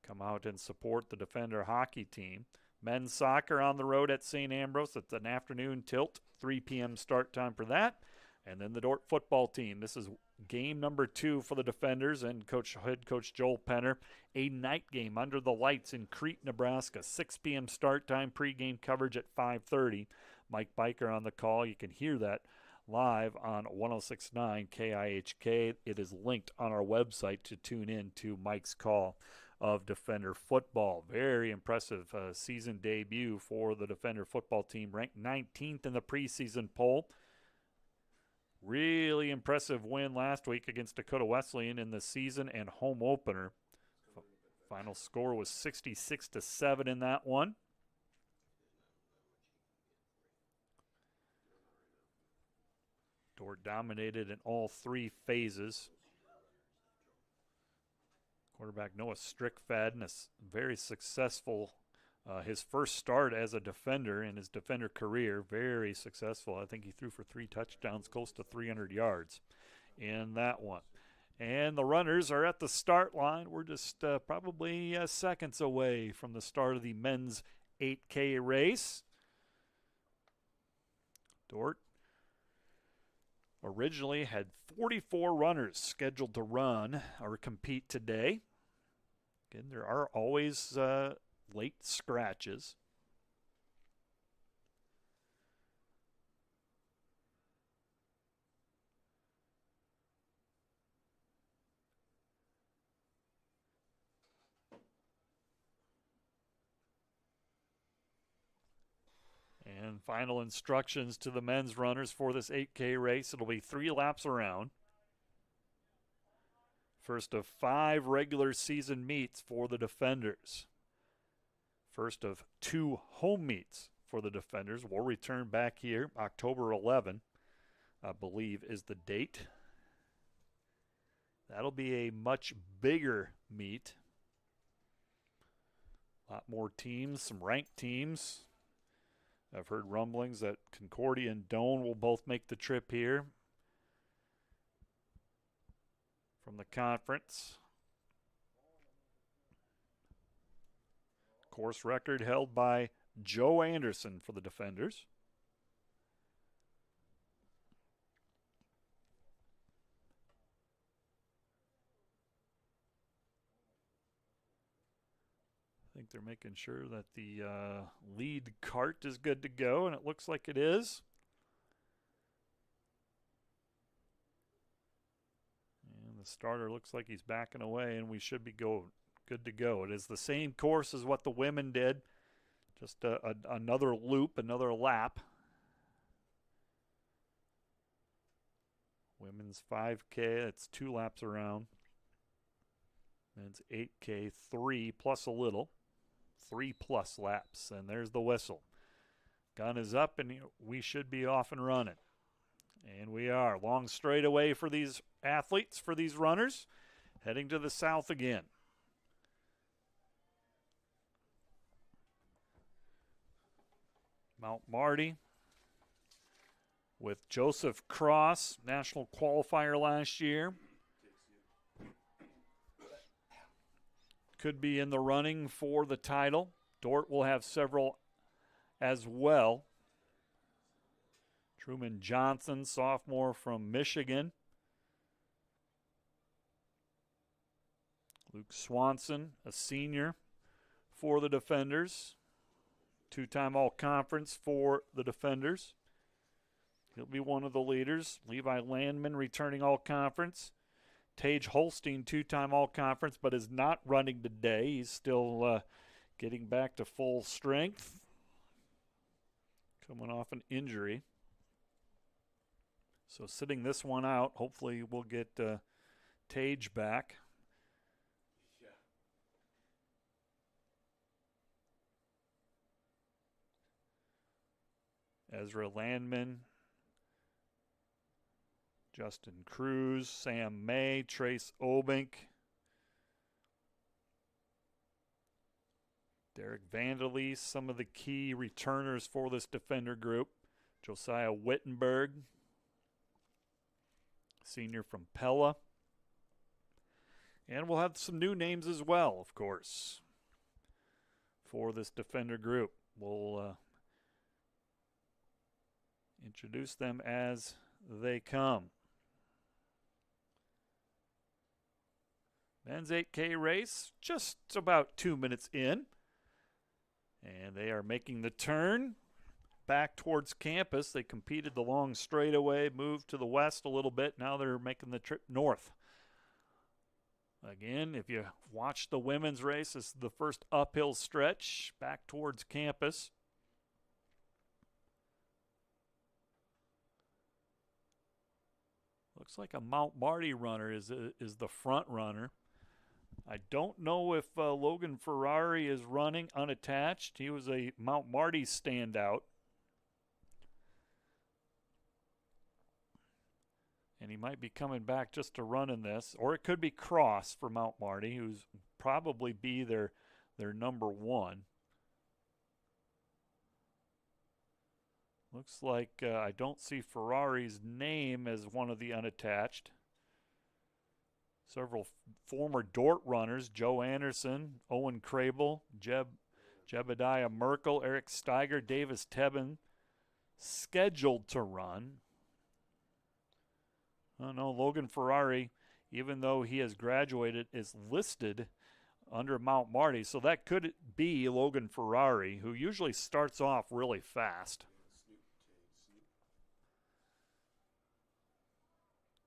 Come out and support the Defender hockey team. Men's soccer on the road at St. Ambrose. It's an afternoon tilt, 3 p.m. start time for that. And then the Dordt football team. This is game number 2 for the Defenders and head coach Joel Penner. A night game under the lights in Crete, Nebraska. 6 p.m. start time, pregame coverage at 5:30. Mike Biker on the call. You can hear that live on 106.9 KIHK. It is linked on our website to tune in to Mike's call of Defender football. Very impressive season debut for the Defender football team, ranked 19th in the preseason poll. Really impressive win last week against Dakota Wesleyan in the season and home opener. Final score was 66-7 in that one. Dordt dominated in all 3 phases. Quarterback Noah Strickfadden, very successful. His first start as a defender in his defender career, very successful. I think he threw for 3 touchdowns, close to 300 yards in that one. And the runners are at the start line. We're just probably seconds away from the start of the men's 8K race. Dordt originally had 44 runners scheduled to run or compete today. Again, there are always late scratches. And final instructions to the men's runners for this 8K race. It'll be 3 laps around. First of 5 regular season meets for the Defenders. First of 2 home meets for the Defenders. We'll return back here October 11, I believe is the date. That'll be a much bigger meet. A lot more teams, some ranked teams. I've heard rumblings that Concordia and Doane will both make the trip here from the conference. Course record held by Joe Anderson for the Defenders. I think they're making sure that the lead cart is good to go, and it looks like it is. And the starter looks like he's backing away, and we should be good to go. It is the same course as what the women did, just another loop, another lap. Women's 5K, it's 2 laps around. Men's 8K, 3 plus a little. 3 plus laps, and there's the whistle. Gun is up, and we should be off and running. And we are. Long straightaway for these athletes, for these runners, heading to the south again. Mount Marty with Joseph Cross, national qualifier last year. Could be in the running for the title. Dordt will have several as well. Truman Johnson, sophomore from Michigan. Luke Swanson, a senior for the Defenders. 2-time All-Conference for the Defenders. He'll be one of the leaders. Levi Landman returning All-Conference. Tage Holstein, 2-time All-Conference, but is not running today. He's still getting back to full strength. Coming off an injury. So sitting this one out, hopefully we'll get Tage back. Ezra Landman, Justin Cruz, Sam May, Trace Obink, Derek Vanderleest, some of the key returners for this defender group. Josiah Wittenberg, senior from Pella. And we'll have some new names as well, of course, for this defender group. We'll introduce them as they come. Men's 8K race, just about 2 minutes in. And they are making the turn back towards campus. They competed the long straightaway, moved to the west a little bit. Now they're making the trip north. Again, if you watch the women's race, this is the first uphill stretch back towards campus. Looks like a Mount Marty runner is the front runner. I don't know if Logan Ferrari is running unattached. He was a Mount Marty standout. And he might be coming back just to run in this. Or it could be Cross for Mount Marty, who's probably be their number one. Looks like I don't see Ferrari's name as one of the unattached. Several former Dordt runners, Joe Anderson, Owen Crable, Jebediah Merkel, Eric Steiger, Davis Tebben, scheduled to run. Oh no, Logan Ferrari, even though he has graduated, is listed under Mount Marty. So that could be Logan Ferrari, who usually starts off really fast.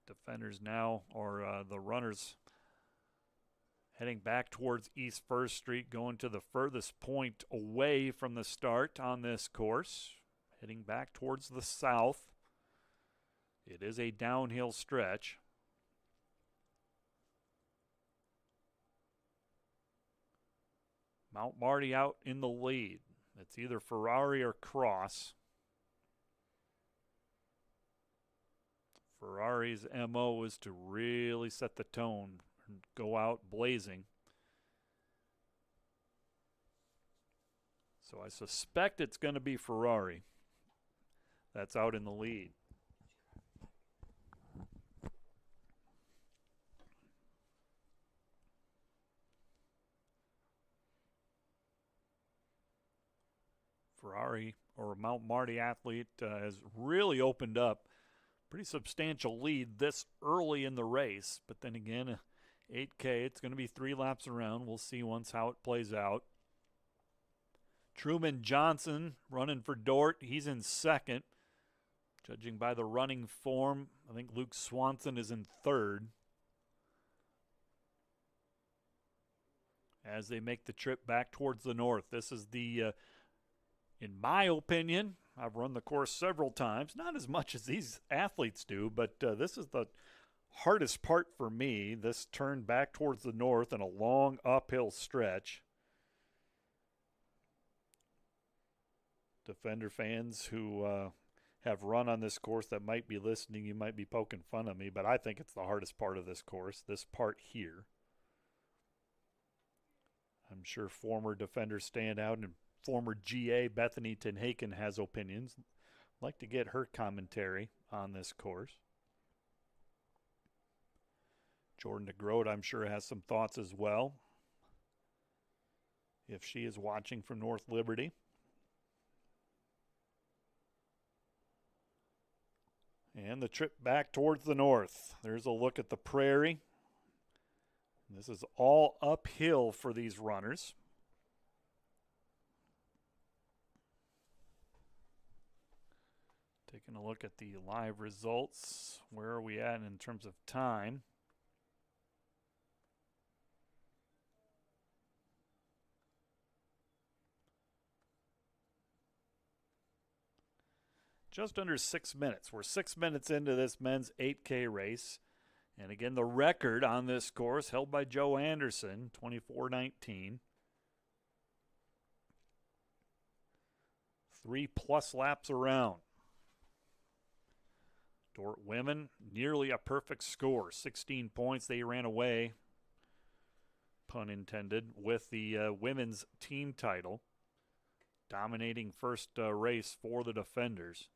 Defenders now, or the runners, heading back towards East 1st Street, going to the furthest point away from the start on this course, heading back towards the south. It is a downhill stretch. Mount Marty out in the lead. It's either Ferrari or Cross. Ferrari's MO is to really set the tone and go out blazing. So I suspect it's going to be Ferrari that's out in the lead. Ferrari, or Mount Marty athlete, has really opened up. Pretty substantial lead this early in the race, but then again, 8K, it's going to be 3 laps around. We'll see once how it plays out. Truman Johnson running for Dordt. He's in second. Judging by the running form, I think Luke Swanson is in third. As they make the trip back towards the north. This is the, in my opinion, I've run the course several times, not as much as these athletes do, but this is the hardest part for me, this turn back towards the north and a long uphill stretch. Defender fans who have run on this course that might be listening, you might be poking fun of me, but I think it's the hardest part of this course, this part here. I'm sure former Defender standout and former GA Bethany Tenhaken has opinions. I'd like to get her commentary on this course. Jordan DeGroat, I'm sure, has some thoughts as well, if she is watching from North Liberty. And the trip back towards the north. There's a look at the prairie. This is all uphill for these runners. Taking a look at the live results. Where are we at in terms of time? just under 6 minutes. We're 6 minutes into this men's 8K race. And again, the record on this course held by Joe Anderson, 24:19. 3+ laps around. Dordt women, nearly a perfect score, 16 points. They ran away, pun intended, with the women's team title, dominating first race for the defenders.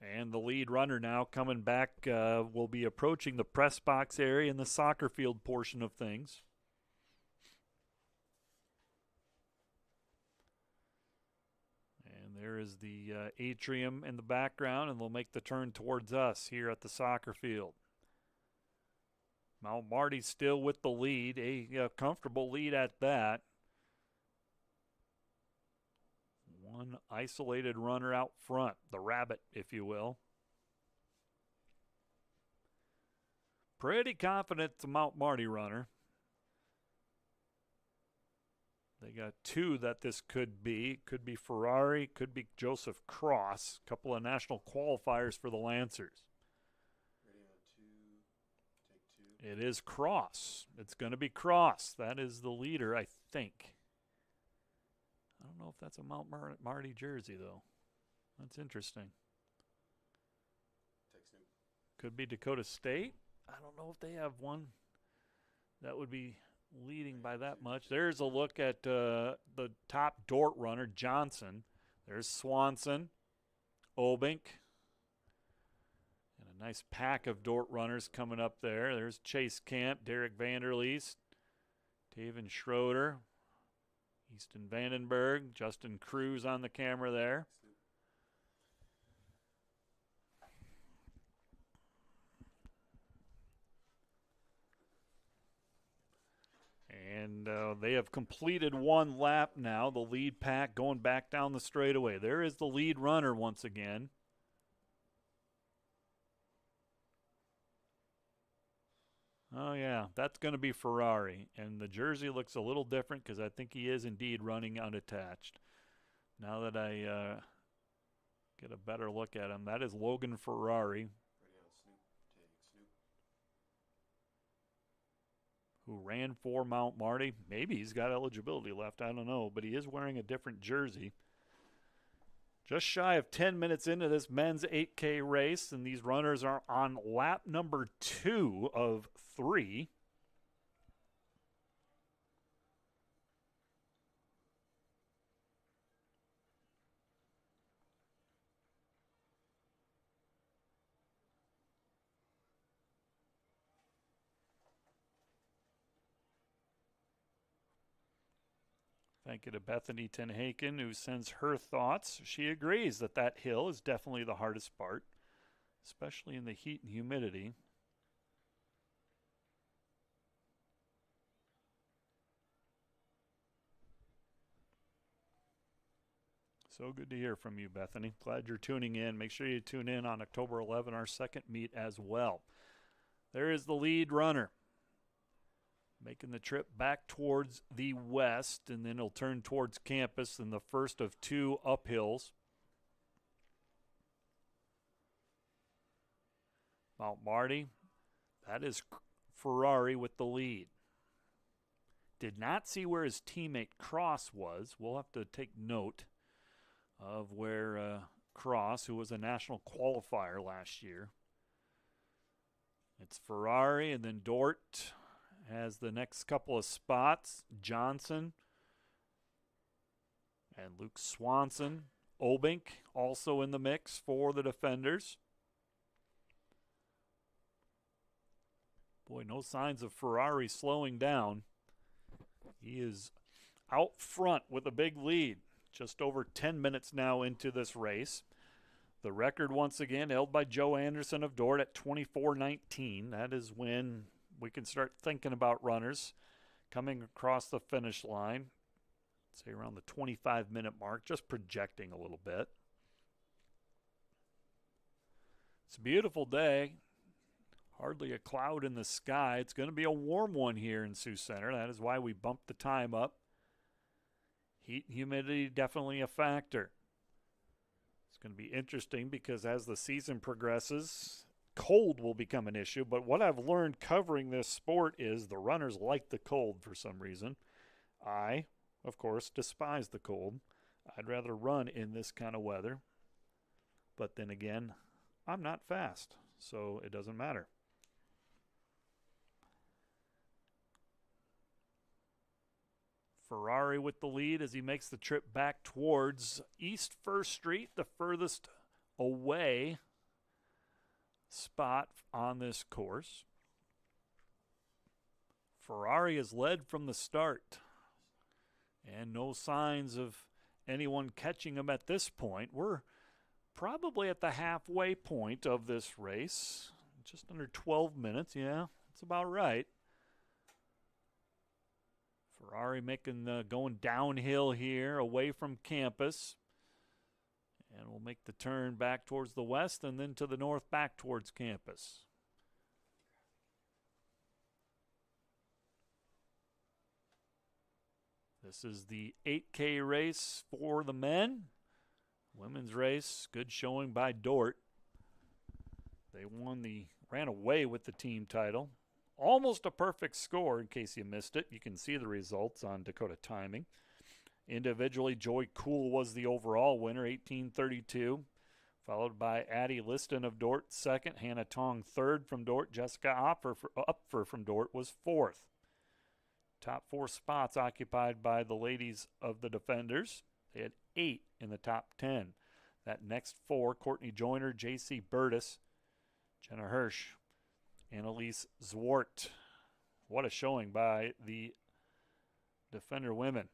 And the lead runner now coming back will be approaching the press box area in the soccer field portion of things. And there is the atrium in the background, and they'll make the turn towards us here at the soccer field. Mount Marty still with the lead, a comfortable lead at that. One isolated runner out front, the rabbit, if you will. Pretty confident it's a Mount Marty runner. They got two that this could be. Could be Ferrari, could be Joseph Cross. A couple of national qualifiers for the Lancers. Ready on 2, take 2. It is Cross. It's going to be Cross. That is the leader, I think. I don't know if that's a Mount Marty jersey, though. That's interesting. Take Snoop. Could be Dakota State. I don't know if they have one that would be leading by that much. There's a look at the top Dordt runner, Johnson. There's Swanson, Obink, and a nice pack of Dordt runners coming up there. There's Chase Camp, Derek Vanderleest, Taven Schroeder, Easton Vandenberg, Justin Cruz on the camera there. And they have completed one lap now. The lead pack going back down the straightaway. There is the lead runner once again. Oh, yeah, that's going to be Ferrari. And the jersey looks a little different because I think he is indeed running unattached. Now that I get a better look at him, that is Logan Ferrari, Ready on Snoop. Take Snoop. who ran for Mount Marty. Maybe he's got eligibility left, I don't know, but he is wearing a different jersey. Just shy of 10 minutes into this men's 8K race, and these runners are on lap number 2 of 3. Thank you to Bethany Tenhaken, who sends her thoughts. She agrees that that hill is definitely the hardest part, especially in the heat and humidity. So good to hear from you, Bethany. Glad you're tuning in. Make sure you tune in on October 11, our second meet as well. There is the lead runner, making the trip back towards the west, and then he'll turn towards campus in the first of 2 uphills. Mount Marty, that is Ferrari with the lead. Did not see where his teammate Cross was. We'll have to take note of where Cross, who was a national qualifier last year. It's Ferrari, and then Dordt has the next couple of spots. Johnson and Luke Swanson. Obink also in the mix for the defenders. Boy, no signs of Ferrari slowing down. He is out front with a big lead. Just over 10 minutes now into this race. The record once again held by Joe Anderson of Dordt at 24:19. That is when we can start thinking about runners coming across the finish line. Say around the 25-minute mark, just projecting a little bit. It's a beautiful day. Hardly a cloud in the sky. It's going to be a warm one here in Sioux Center. That is why we bumped the time up. Heat and humidity definitely a factor. It's going to be interesting because as the season progresses, cold will become an issue. But what I've learned covering this sport is the runners like the cold for some reason. I, of course, despise the cold. I'd rather run in this kind of weather. But then again, I'm not fast, so it doesn't matter. Ferrari with the lead as he makes the trip back towards East 1st Street, the furthest away spot on this course. Ferrari has led from the start, and no signs of anyone catching him at this point. We're probably at the halfway point of this race, just under 12 minutes. Yeah, that's about right. Ferrari going downhill here, away from campus. And we'll make the turn back towards the west and then to the north back towards campus. This is the 8K race for the men. Women's race, good showing by Dordt. They ran away with the team title. Almost a perfect score in case you missed it. You can see the results on Dakota Timing. Individually, Joy Kuhl was the overall winner, 18:32, followed by Addie Liston of Dordt second, Hannah Tong third from Dordt, Jessica Upfer from Dordt was fourth. Top 4 spots occupied by the ladies of the Defenders. They had 8 in the top 10. That next 4, Courtney Joyner, J.C. Burtis, Jenna Hirsch, Annalise Zwart. What a showing by the Defender women.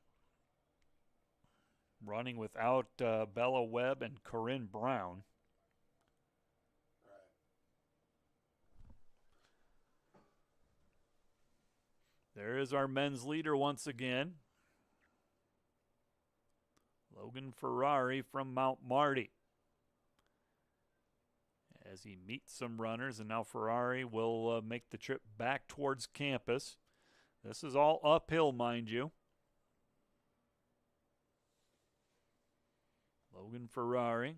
Running without Bella Webb and Corinne Brown. There is our men's leader once again. Logan Ferrari from Mount Marty. As he meets some runners, and now Ferrari will make the trip back towards campus. This is all uphill, mind you. Logan Ferrari.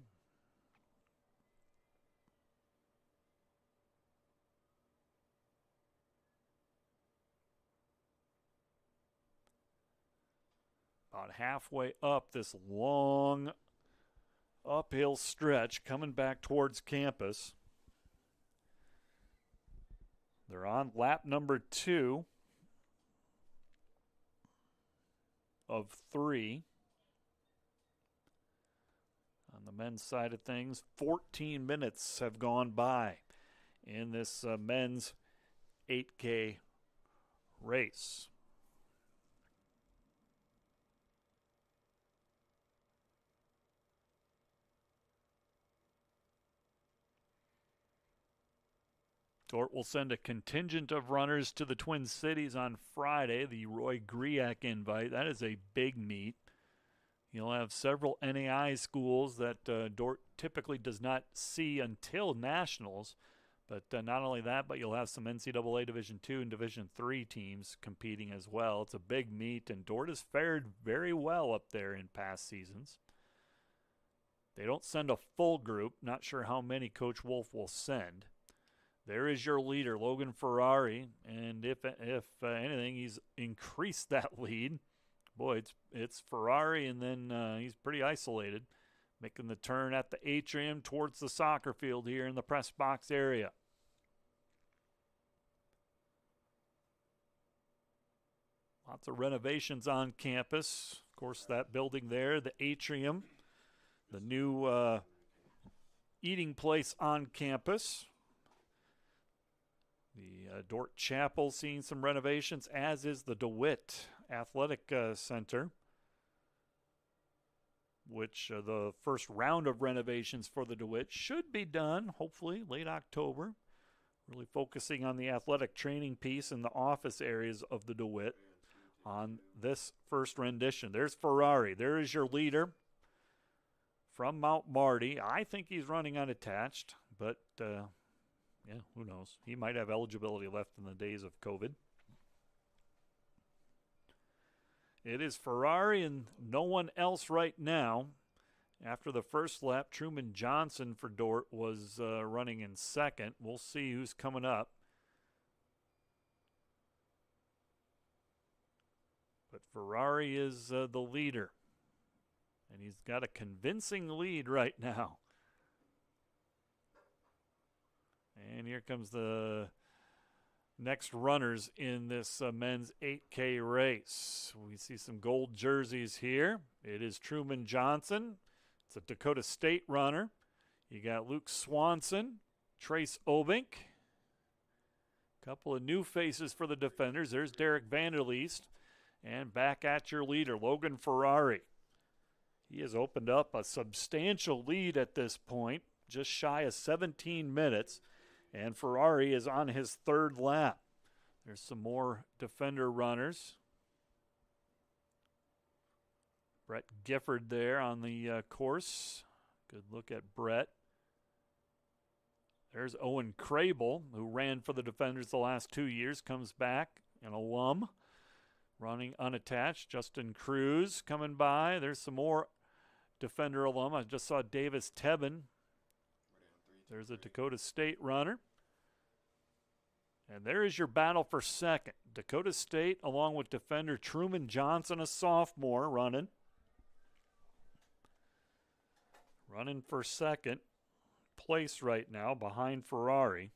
About halfway up this long uphill stretch coming back towards campus. They're on lap number 2 of 3. On the men's side of things, 14 minutes have gone by in this men's 8K race. Dordt will send a contingent of runners to the Twin Cities on Friday, the Roy Griak invite. That is a big meet. You'll have several NAI schools that Dordt typically does not see until nationals. But not only that, but you'll have some NCAA Division II and Division III teams competing as well. It's a big meet, and Dordt has fared very well up there in past seasons. They don't send a full group. Not sure how many Coach Wolf will send. There is your leader, Logan Ferrari, and if anything, he's increased that lead. Boy, it's Ferrari, and then he's pretty isolated, making the turn at the atrium towards the soccer field here in the press box area. Lots of renovations on campus. Of course, that building there, the atrium, the new eating place on campus. The Dordt Chapel seeing some renovations, as is the DeWitt Athletic Center, which the first round of renovations for the DeWitt should be done, hopefully, late October. Really focusing on the athletic training piece in the office areas of the DeWitt on this first rendition. There's Ferrari. There is your leader from Mount Marty. I think he's running unattached, but yeah, who knows? He might have eligibility left in the days of COVID. It is Ferrari and no one else right now After the first lap, Truman Johnson for Dordt was running in second. We'll see who's coming up. But Ferrari is the leader. And he's got a convincing lead right now. And here comes the next runners in this men's 8K race. We see some gold jerseys here. It is Truman Johnson. It's a Dakota State runner. You got Luke Swanson, Trace Obink. Couple of new faces for the defenders. There's Derek Vanderleest. And back at your leader, Logan Ferrari. He has opened up a substantial lead at this point, just shy of 17 minutes. And Ferrari is on his third lap. There's some more defender runners. Brett Gifford there on the course. Good look at Brett. There's Owen Crable, who ran for the defenders the last 2 years, comes back, an alum, running unattached. Justin Cruz coming by. There's some more defender alum. I just saw Davis Tebben. There's a Dakota State runner. And there is your battle for second. Dakota State along with defender Truman Johnson, a sophomore, running. Running for second place right now behind Ferrari.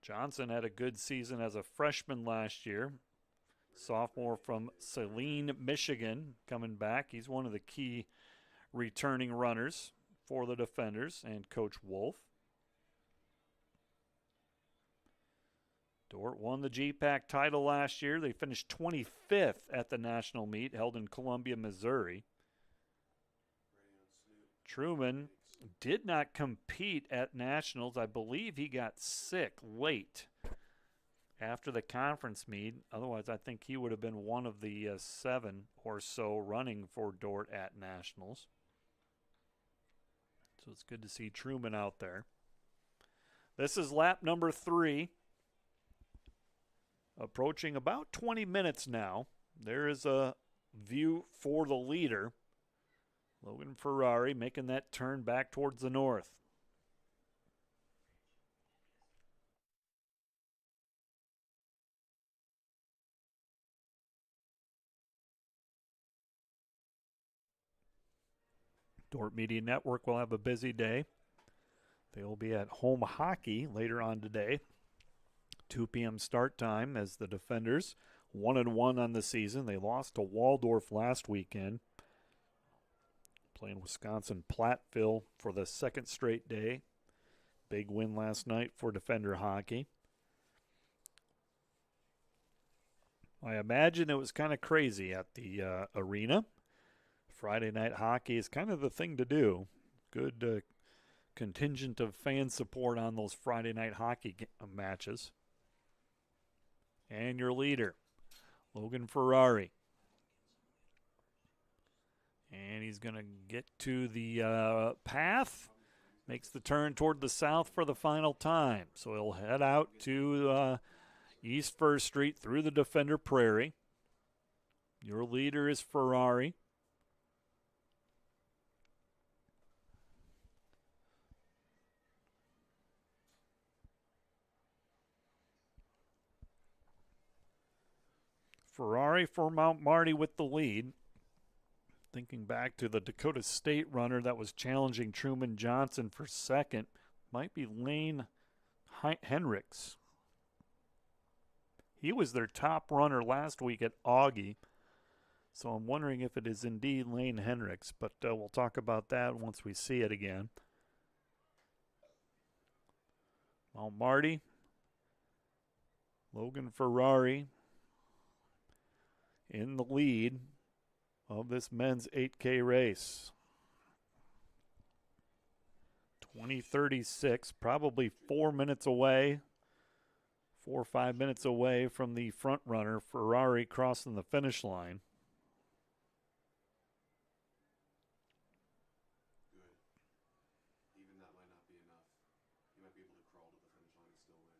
Johnson had a good season as a freshman last year. Sophomore from Saline, Michigan, coming back. He's one of the key returning runners for the defenders and Coach Wolf. Dordt won the GPAC title last year. They finished 25th at the national meet held in Columbia, Missouri. Truman did not compete at nationals. I believe he got sick late after the conference meet. Otherwise, I think he would have been one of the 7 or so running for Dordt at nationals. So it's good to see Truman out there. This is lap number 3. Approaching about 20 minutes now. There is a view for the leader. Logan Ferrari making that turn back towards the north. Dordt Media Network will have a busy day. They will be at home hockey later on today. 2 p.m. start time as the defenders 1-1 on the season. They lost to Waldorf last weekend. Playing Wisconsin Platteville for the second straight day. Big win last night for defender hockey. I imagine it was kind of crazy at the arena. Friday night hockey is kind of the thing to do. Good contingent of fan support on those Friday night hockey matches. And your leader, Logan Ferrari. And he's going to get to the path. Makes the turn toward the south for the final time. So he'll head out to East First Street through the Defender Prairie. Your leader is Ferrari. Ferrari for Mount Marty with the lead. Thinking back to the Dakota State runner that was challenging Truman Johnson for second, might be Lane Henricks. He was their top runner last week at Augie, so I'm wondering if it is indeed Lane Henricks, but we'll talk about that once we see it again. Mount Marty, Logan Ferrari in the lead of this men's 8K race. 20:36, probably 4 minutes away, 4 or 5 minutes away from the front runner, Ferrari, crossing the finish line. Good. Even that might not be enough. You might be able to crawl to the finish line and still win.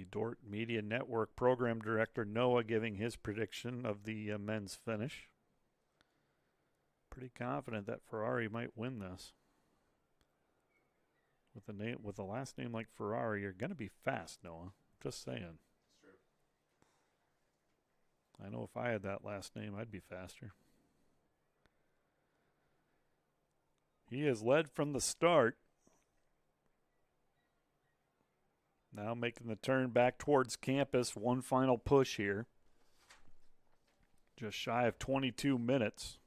the Dordt Media Network Program Director Noah giving his prediction of the men's finish. Pretty confident that Ferrari might win this. With a last name like Ferrari, you're going to be fast, Noah. Just saying. It's true. I know if I had that last name, I'd be faster. He has led from the start. Now making the turn back towards campus. One final push here. Just shy of 22 minutes.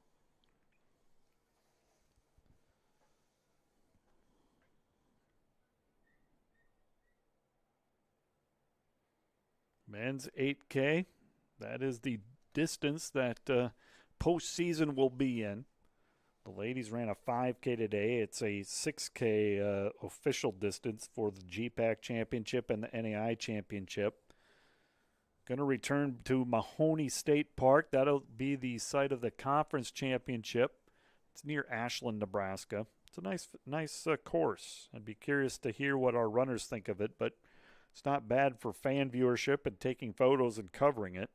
Men's 8K. That is the distance that postseason will be in. The ladies ran a 5K today. It's a 6K official distance for the GPAC Championship and the NAI Championship. Going to return to Mahoney State Park. That'll be the site of the conference championship. It's near Ashland, Nebraska. It's a nice course. I'd be curious to hear what our runners think of it, but it's not bad for fan viewership and taking photos and covering it.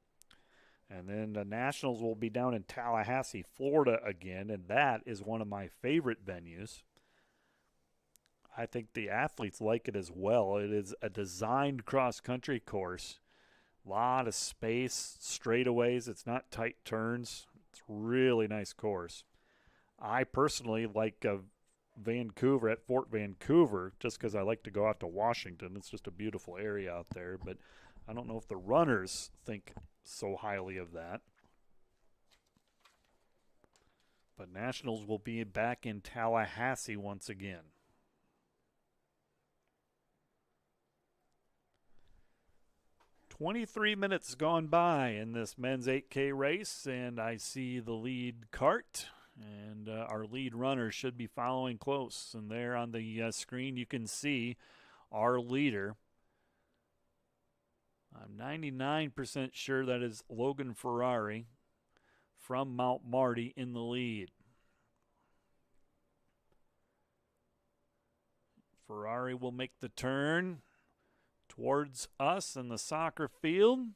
And then the Nationals will be down in Tallahassee, Florida again, and that is one of my favorite venues. I think the athletes like it as well. It is a designed cross-country course. A lot of space, straightaways. It's not tight turns. It's a really nice course. I personally like Vancouver, at Fort Vancouver, just because I like to go out to Washington. It's just a beautiful area out there, but I don't know if the runners think so highly of that. But Nationals will be back in Tallahassee once again. "23 minutes gone by in this men's 8K race, and I see the lead cart, and our lead runner should be following close. And there on the screen you can see our leader. I'm 99% sure that is Logan Ferrari from Mount Marty in the lead. Ferrari will make the turn towards us in the soccer field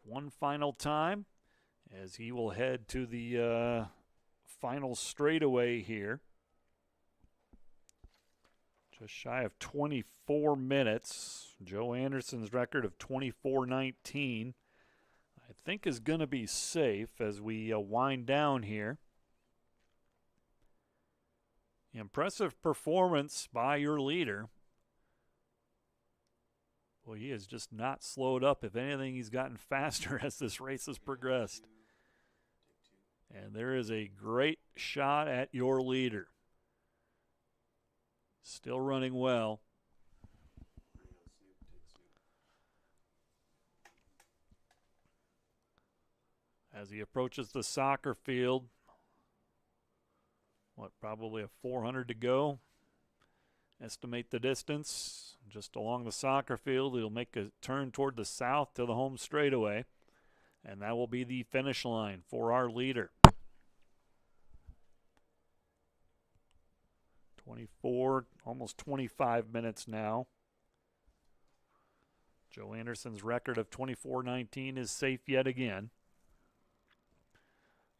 one final time as he will head to the final straightaway here. Just shy of 24 minutes. Joe Anderson's record of 24:19 I think is going to be safe as we wind down here. Impressive performance by your leader. Well, he has just not slowed up. If anything, he's gotten faster as this race has progressed. And there is a great shot at your leader. Still running well. As he approaches the soccer field, probably a 400 to go. Estimate the distance. Just along the soccer field, he'll make a turn toward the south to the home straightaway. And that will be the finish line for our leader. 24, almost 25 minutes now. Joe Anderson's record of 24:19 is safe yet again.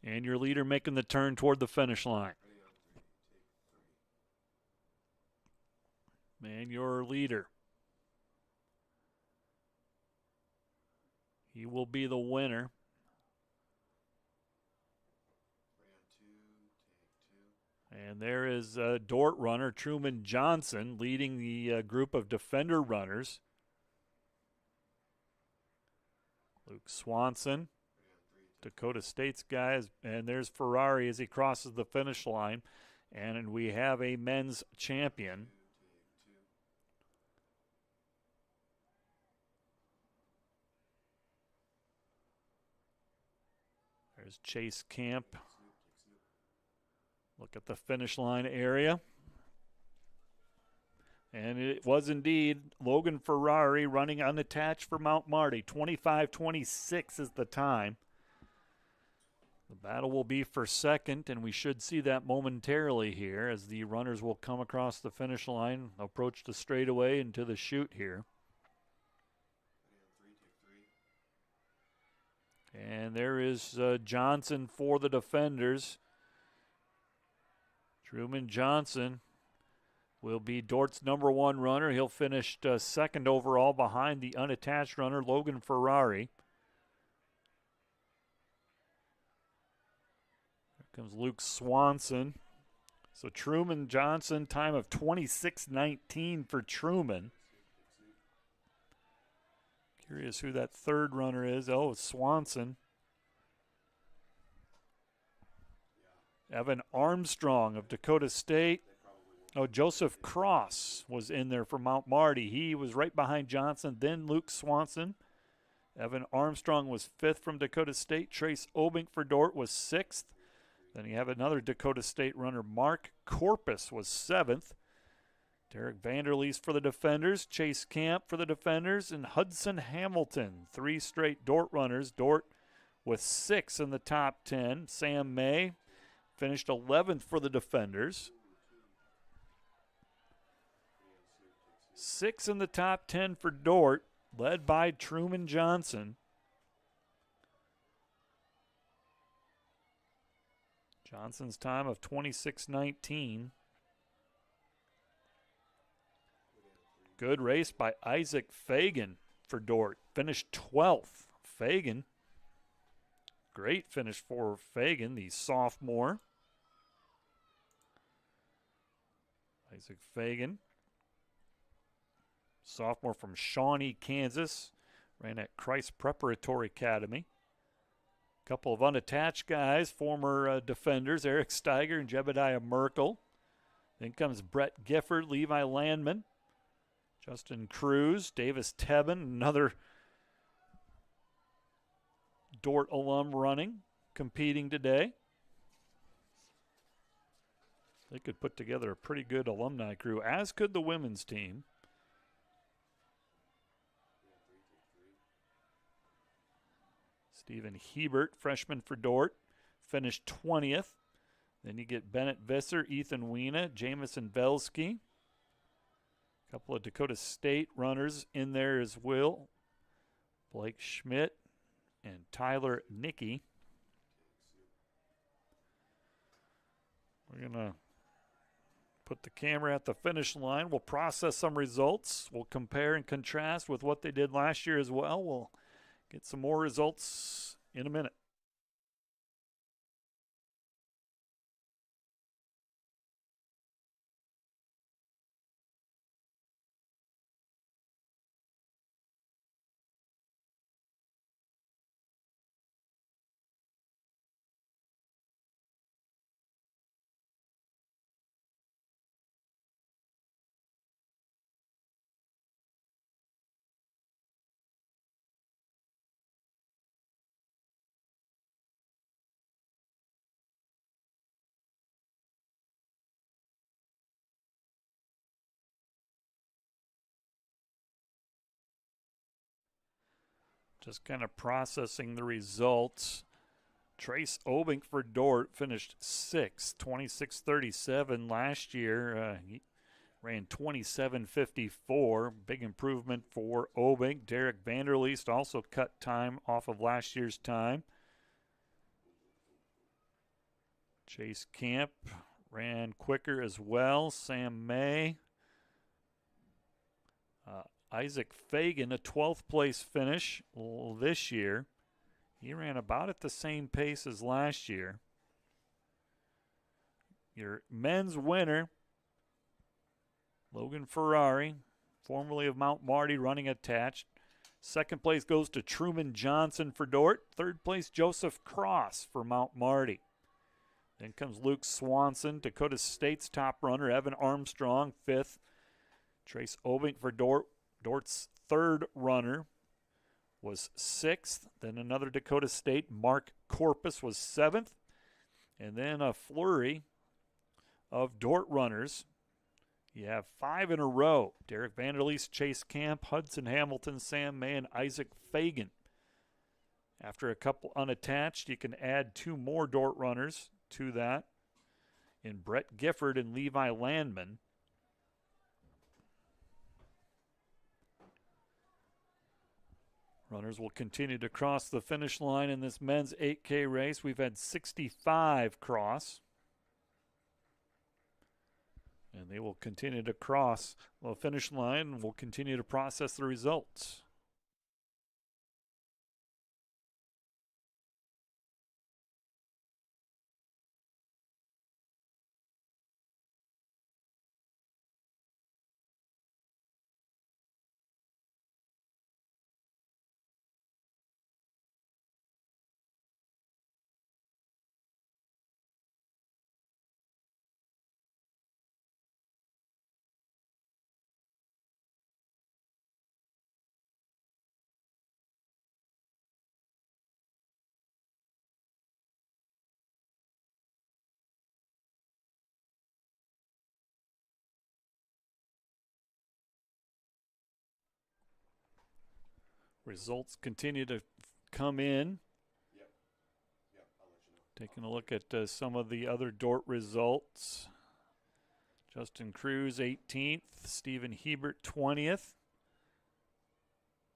And your leader making the turn toward the finish line. And your leader. He will be the winner. And there is a Dordt runner, Truman Johnson, leading the group of Defender runners. Luke Swanson, Dakota State's guys, and there's Ferrari as he crosses the finish line. And we have a men's champion. There's Chase Camp. Look at the finish line area. And it was indeed Logan Ferrari running unattached for Mount Marty. 25:26 is the time. The battle will be for second, and we should see that momentarily here as the runners will come across the finish line, approach the straightaway into the chute here. And there is Johnson for the defenders. Truman Johnson will be Dordt's #1 runner. He'll finish second overall behind the unattached runner, Logan Ferrari. Here comes Luke Swanson. So Truman Johnson, time of 26:19 for Truman. Curious who that third runner is. Oh, it's Swanson. Evan Armstrong of Dakota State. Oh, Joseph Cross was in there for Mount Marty. He was right behind Johnson, then Luke Swanson. Evan Armstrong was 5th from Dakota State. Trace Obink for Dordt was 6th. Then you have another Dakota State runner, Mark Corpus, was 7th. Derek Vanderleest for the defenders, Chase Camp for the defenders, and Hudson Hamilton. 3 straight Dordt runners. Dordt with 6 in the top 10. Sam May finished 11th for the defenders. 6 in the top 10 for Dordt, led by Truman Johnson. Johnson's time of 26:19. Good race by Isaac Fagan for Dordt. Finished 12th. Fagan, great finish for Fagan, the sophomore. Isaac Fagan, sophomore from Shawnee, Kansas, ran at Christ Preparatory Academy. Couple of unattached guys, former defenders, Eric Steiger and Jebediah Merkel. Then comes Brett Gifford, Levi Landman, Justin Cruz, Davis Tebben, another Dordt alum running, competing today. They could put together a pretty good alumni crew, as could the women's team. Stephen Hebert, freshman for Dordt, finished 20th. Then you get Bennett Visser, Ethan Weena, Jamison Velsky. A couple of Dakota State runners in there as well. Blake Schmidt and Tyler Nicky. We're going to put the camera at the finish line. We'll process some results. We'll compare and contrast with what they did last year as well. We'll get some more results in a minute. Just kind of processing the results. Trace Obink for Dordt finished 6th, 26:37 last year. He ran 27:54. Big improvement for Obink. Derek Vanderleest also cut time off of last year's time. Chase Camp ran quicker as well. Sam May. Isaac Fagan, a 12th place finish this year. He ran about at the same pace as last year. Your men's winner, Logan Ferrari, formerly of Mount Marty, running attached. Second place goes to Truman Johnson for Dordt. Third place, Joseph Cross for Mount Marty. Then comes Luke Swanson, Dakota State's top runner. Evan Armstrong, 5th. Trace Obink for Dordt. Dordt's third runner was 6th. Then another Dakota State, Mark Corpus, was 7th. And then a flurry of Dordt runners. You have 5 in a row. Derek Vanderleest, Chase Camp, Hudson Hamilton, Sam May, and Isaac Fagan. After a couple unattached, you can add 2 more Dordt runners to that in Brett Gifford and Levi Landman. Runners will continue to cross the finish line in this men's 8K race. We've had 65 cross. And they will continue to cross the finish line, and we'll continue to process the results. Results continue to come in. I'll let you know. Taking a look at some of the other Dordt results. Justin Cruz, 18th. Stephen Hebert, 20th.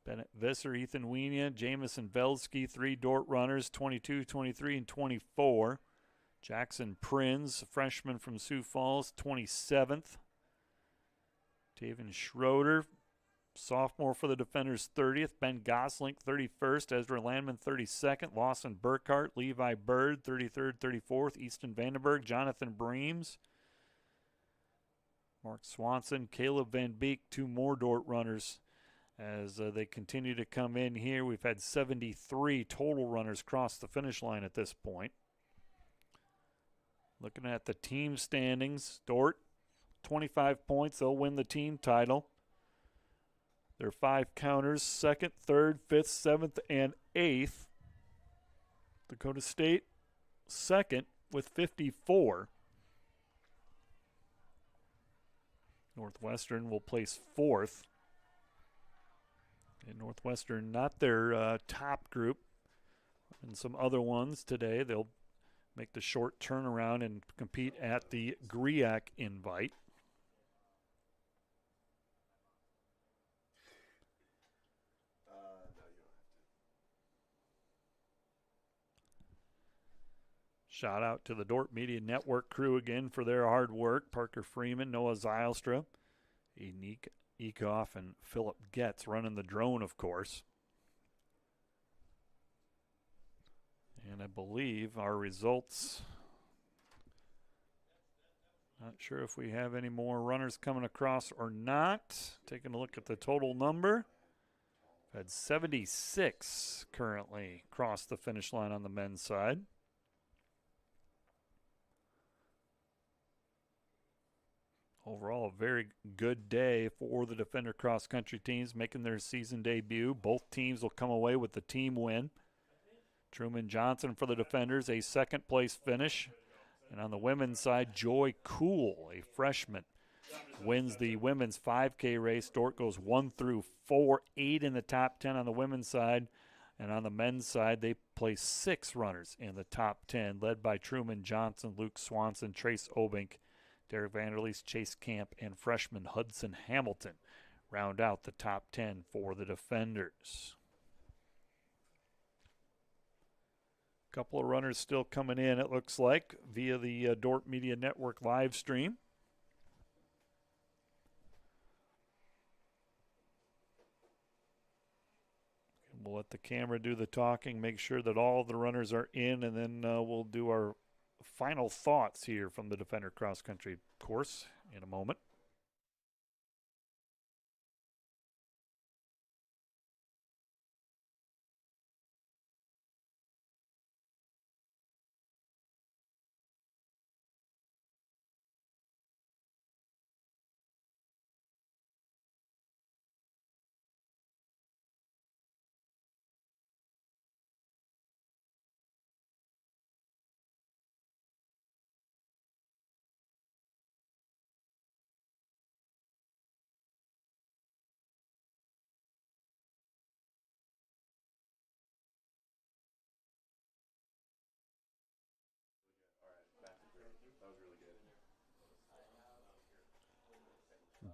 Bennett Visser, Ethan Wienia, Jamison Velsky, 3 Dordt runners, 22, 23, and 24. Jackson Prinz, a freshman from Sioux Falls, 27th. Taven Schroeder, sophomore for the Defenders, 30th. Ben Goslink, 31st. Ezra Landman, 32nd. Lawson Burkhart, Levi Bird, 33rd, 34th. Easton Vandenberg, Jonathan Breams. Mark Swanson, Caleb Van Beek, 2 more Dordt runners as they continue to come in here. We've had 73 total runners cross the finish line at this point. Looking at the team standings, Dordt, 25 points. They'll win the team title. Their 5 counters, 2nd, 3rd, 5th, 7th, and 8th. Dakota State, 2nd with 54. Northwestern will place 4th. And Northwestern, not their top group. And some other ones today, they'll make the short turnaround and compete at the GRIAC invite. Shout out to the Dordt Media Network crew again for their hard work. Parker Freeman, Noah Zylstra, Enique Ekoff, and Philip Getz running the drone, of course. And I believe our results, not sure if we have any more runners coming across or not. Taking a look at the total number. Had 76 currently cross the finish line on the men's side. Overall, a very good day for the Defender cross country teams making their season debut. Both teams will come away with the team win. Truman Johnson for the Defenders, a 2nd place finish. And on the women's side, Joy Cool, a freshman, wins the women's 5K race. Dordt goes 1 through 4, 8 in the top 10 on the women's side. And on the men's side, they place 6 runners in the top 10, led by Truman Johnson, Luke Swanson, Trace Obink, Derek Vanderleest, Chase Camp, and freshman Hudson Hamilton round out the top 10 for the Defenders. A couple of runners still coming in, it looks like, via the Dordt Media Network live stream. We'll let the camera do the talking, make sure that all of the runners are in, and then we'll do our final thoughts here from the Defender cross country course in a moment.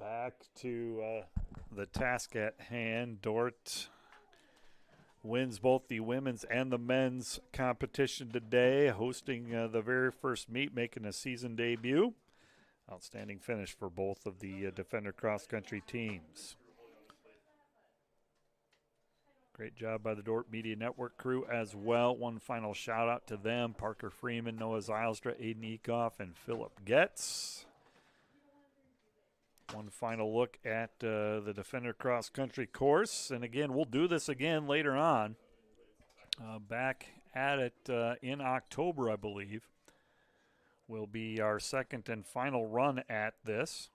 Back to the task at hand. Dordt wins both the women's and the men's competition today, hosting the very first meet, making a season debut. Outstanding finish for both of the Defender cross-country teams. Great job by the Dordt Media Network crew as well. One final shout out to them: Parker Freeman, Noah Zylstra, Aiden Ekoff, and Philip Getz. One final look at the Defender cross country course. And again, we'll do this again later on. Back at it in October, I believe, will be our second and final run at this.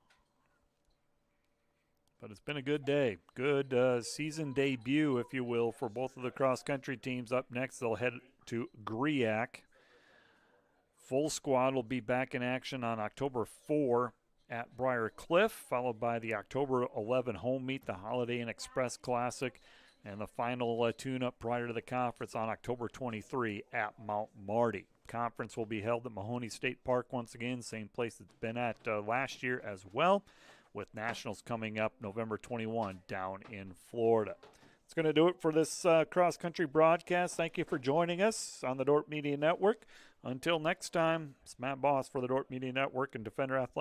But it's been a good day. Good season debut, if you will, for both of the cross-country teams. Up next, they'll head to Griak. Full squad will be back in action on October 4 at Briar Cliff, followed by the October 11 home meet, the Holiday Inn Express Classic, and the final tune-up prior to the conference on October 23 at Mount Marty. Conference will be held at Mahoney State Park once again, same place it's been at last year as well, with Nationals coming up November 21 down in Florida. It's going to do it for this cross-country broadcast. Thank you for joining us on the Dordt Media Network. Until next time, it's Matt Boss for the Dordt Media Network and Defender Athletics.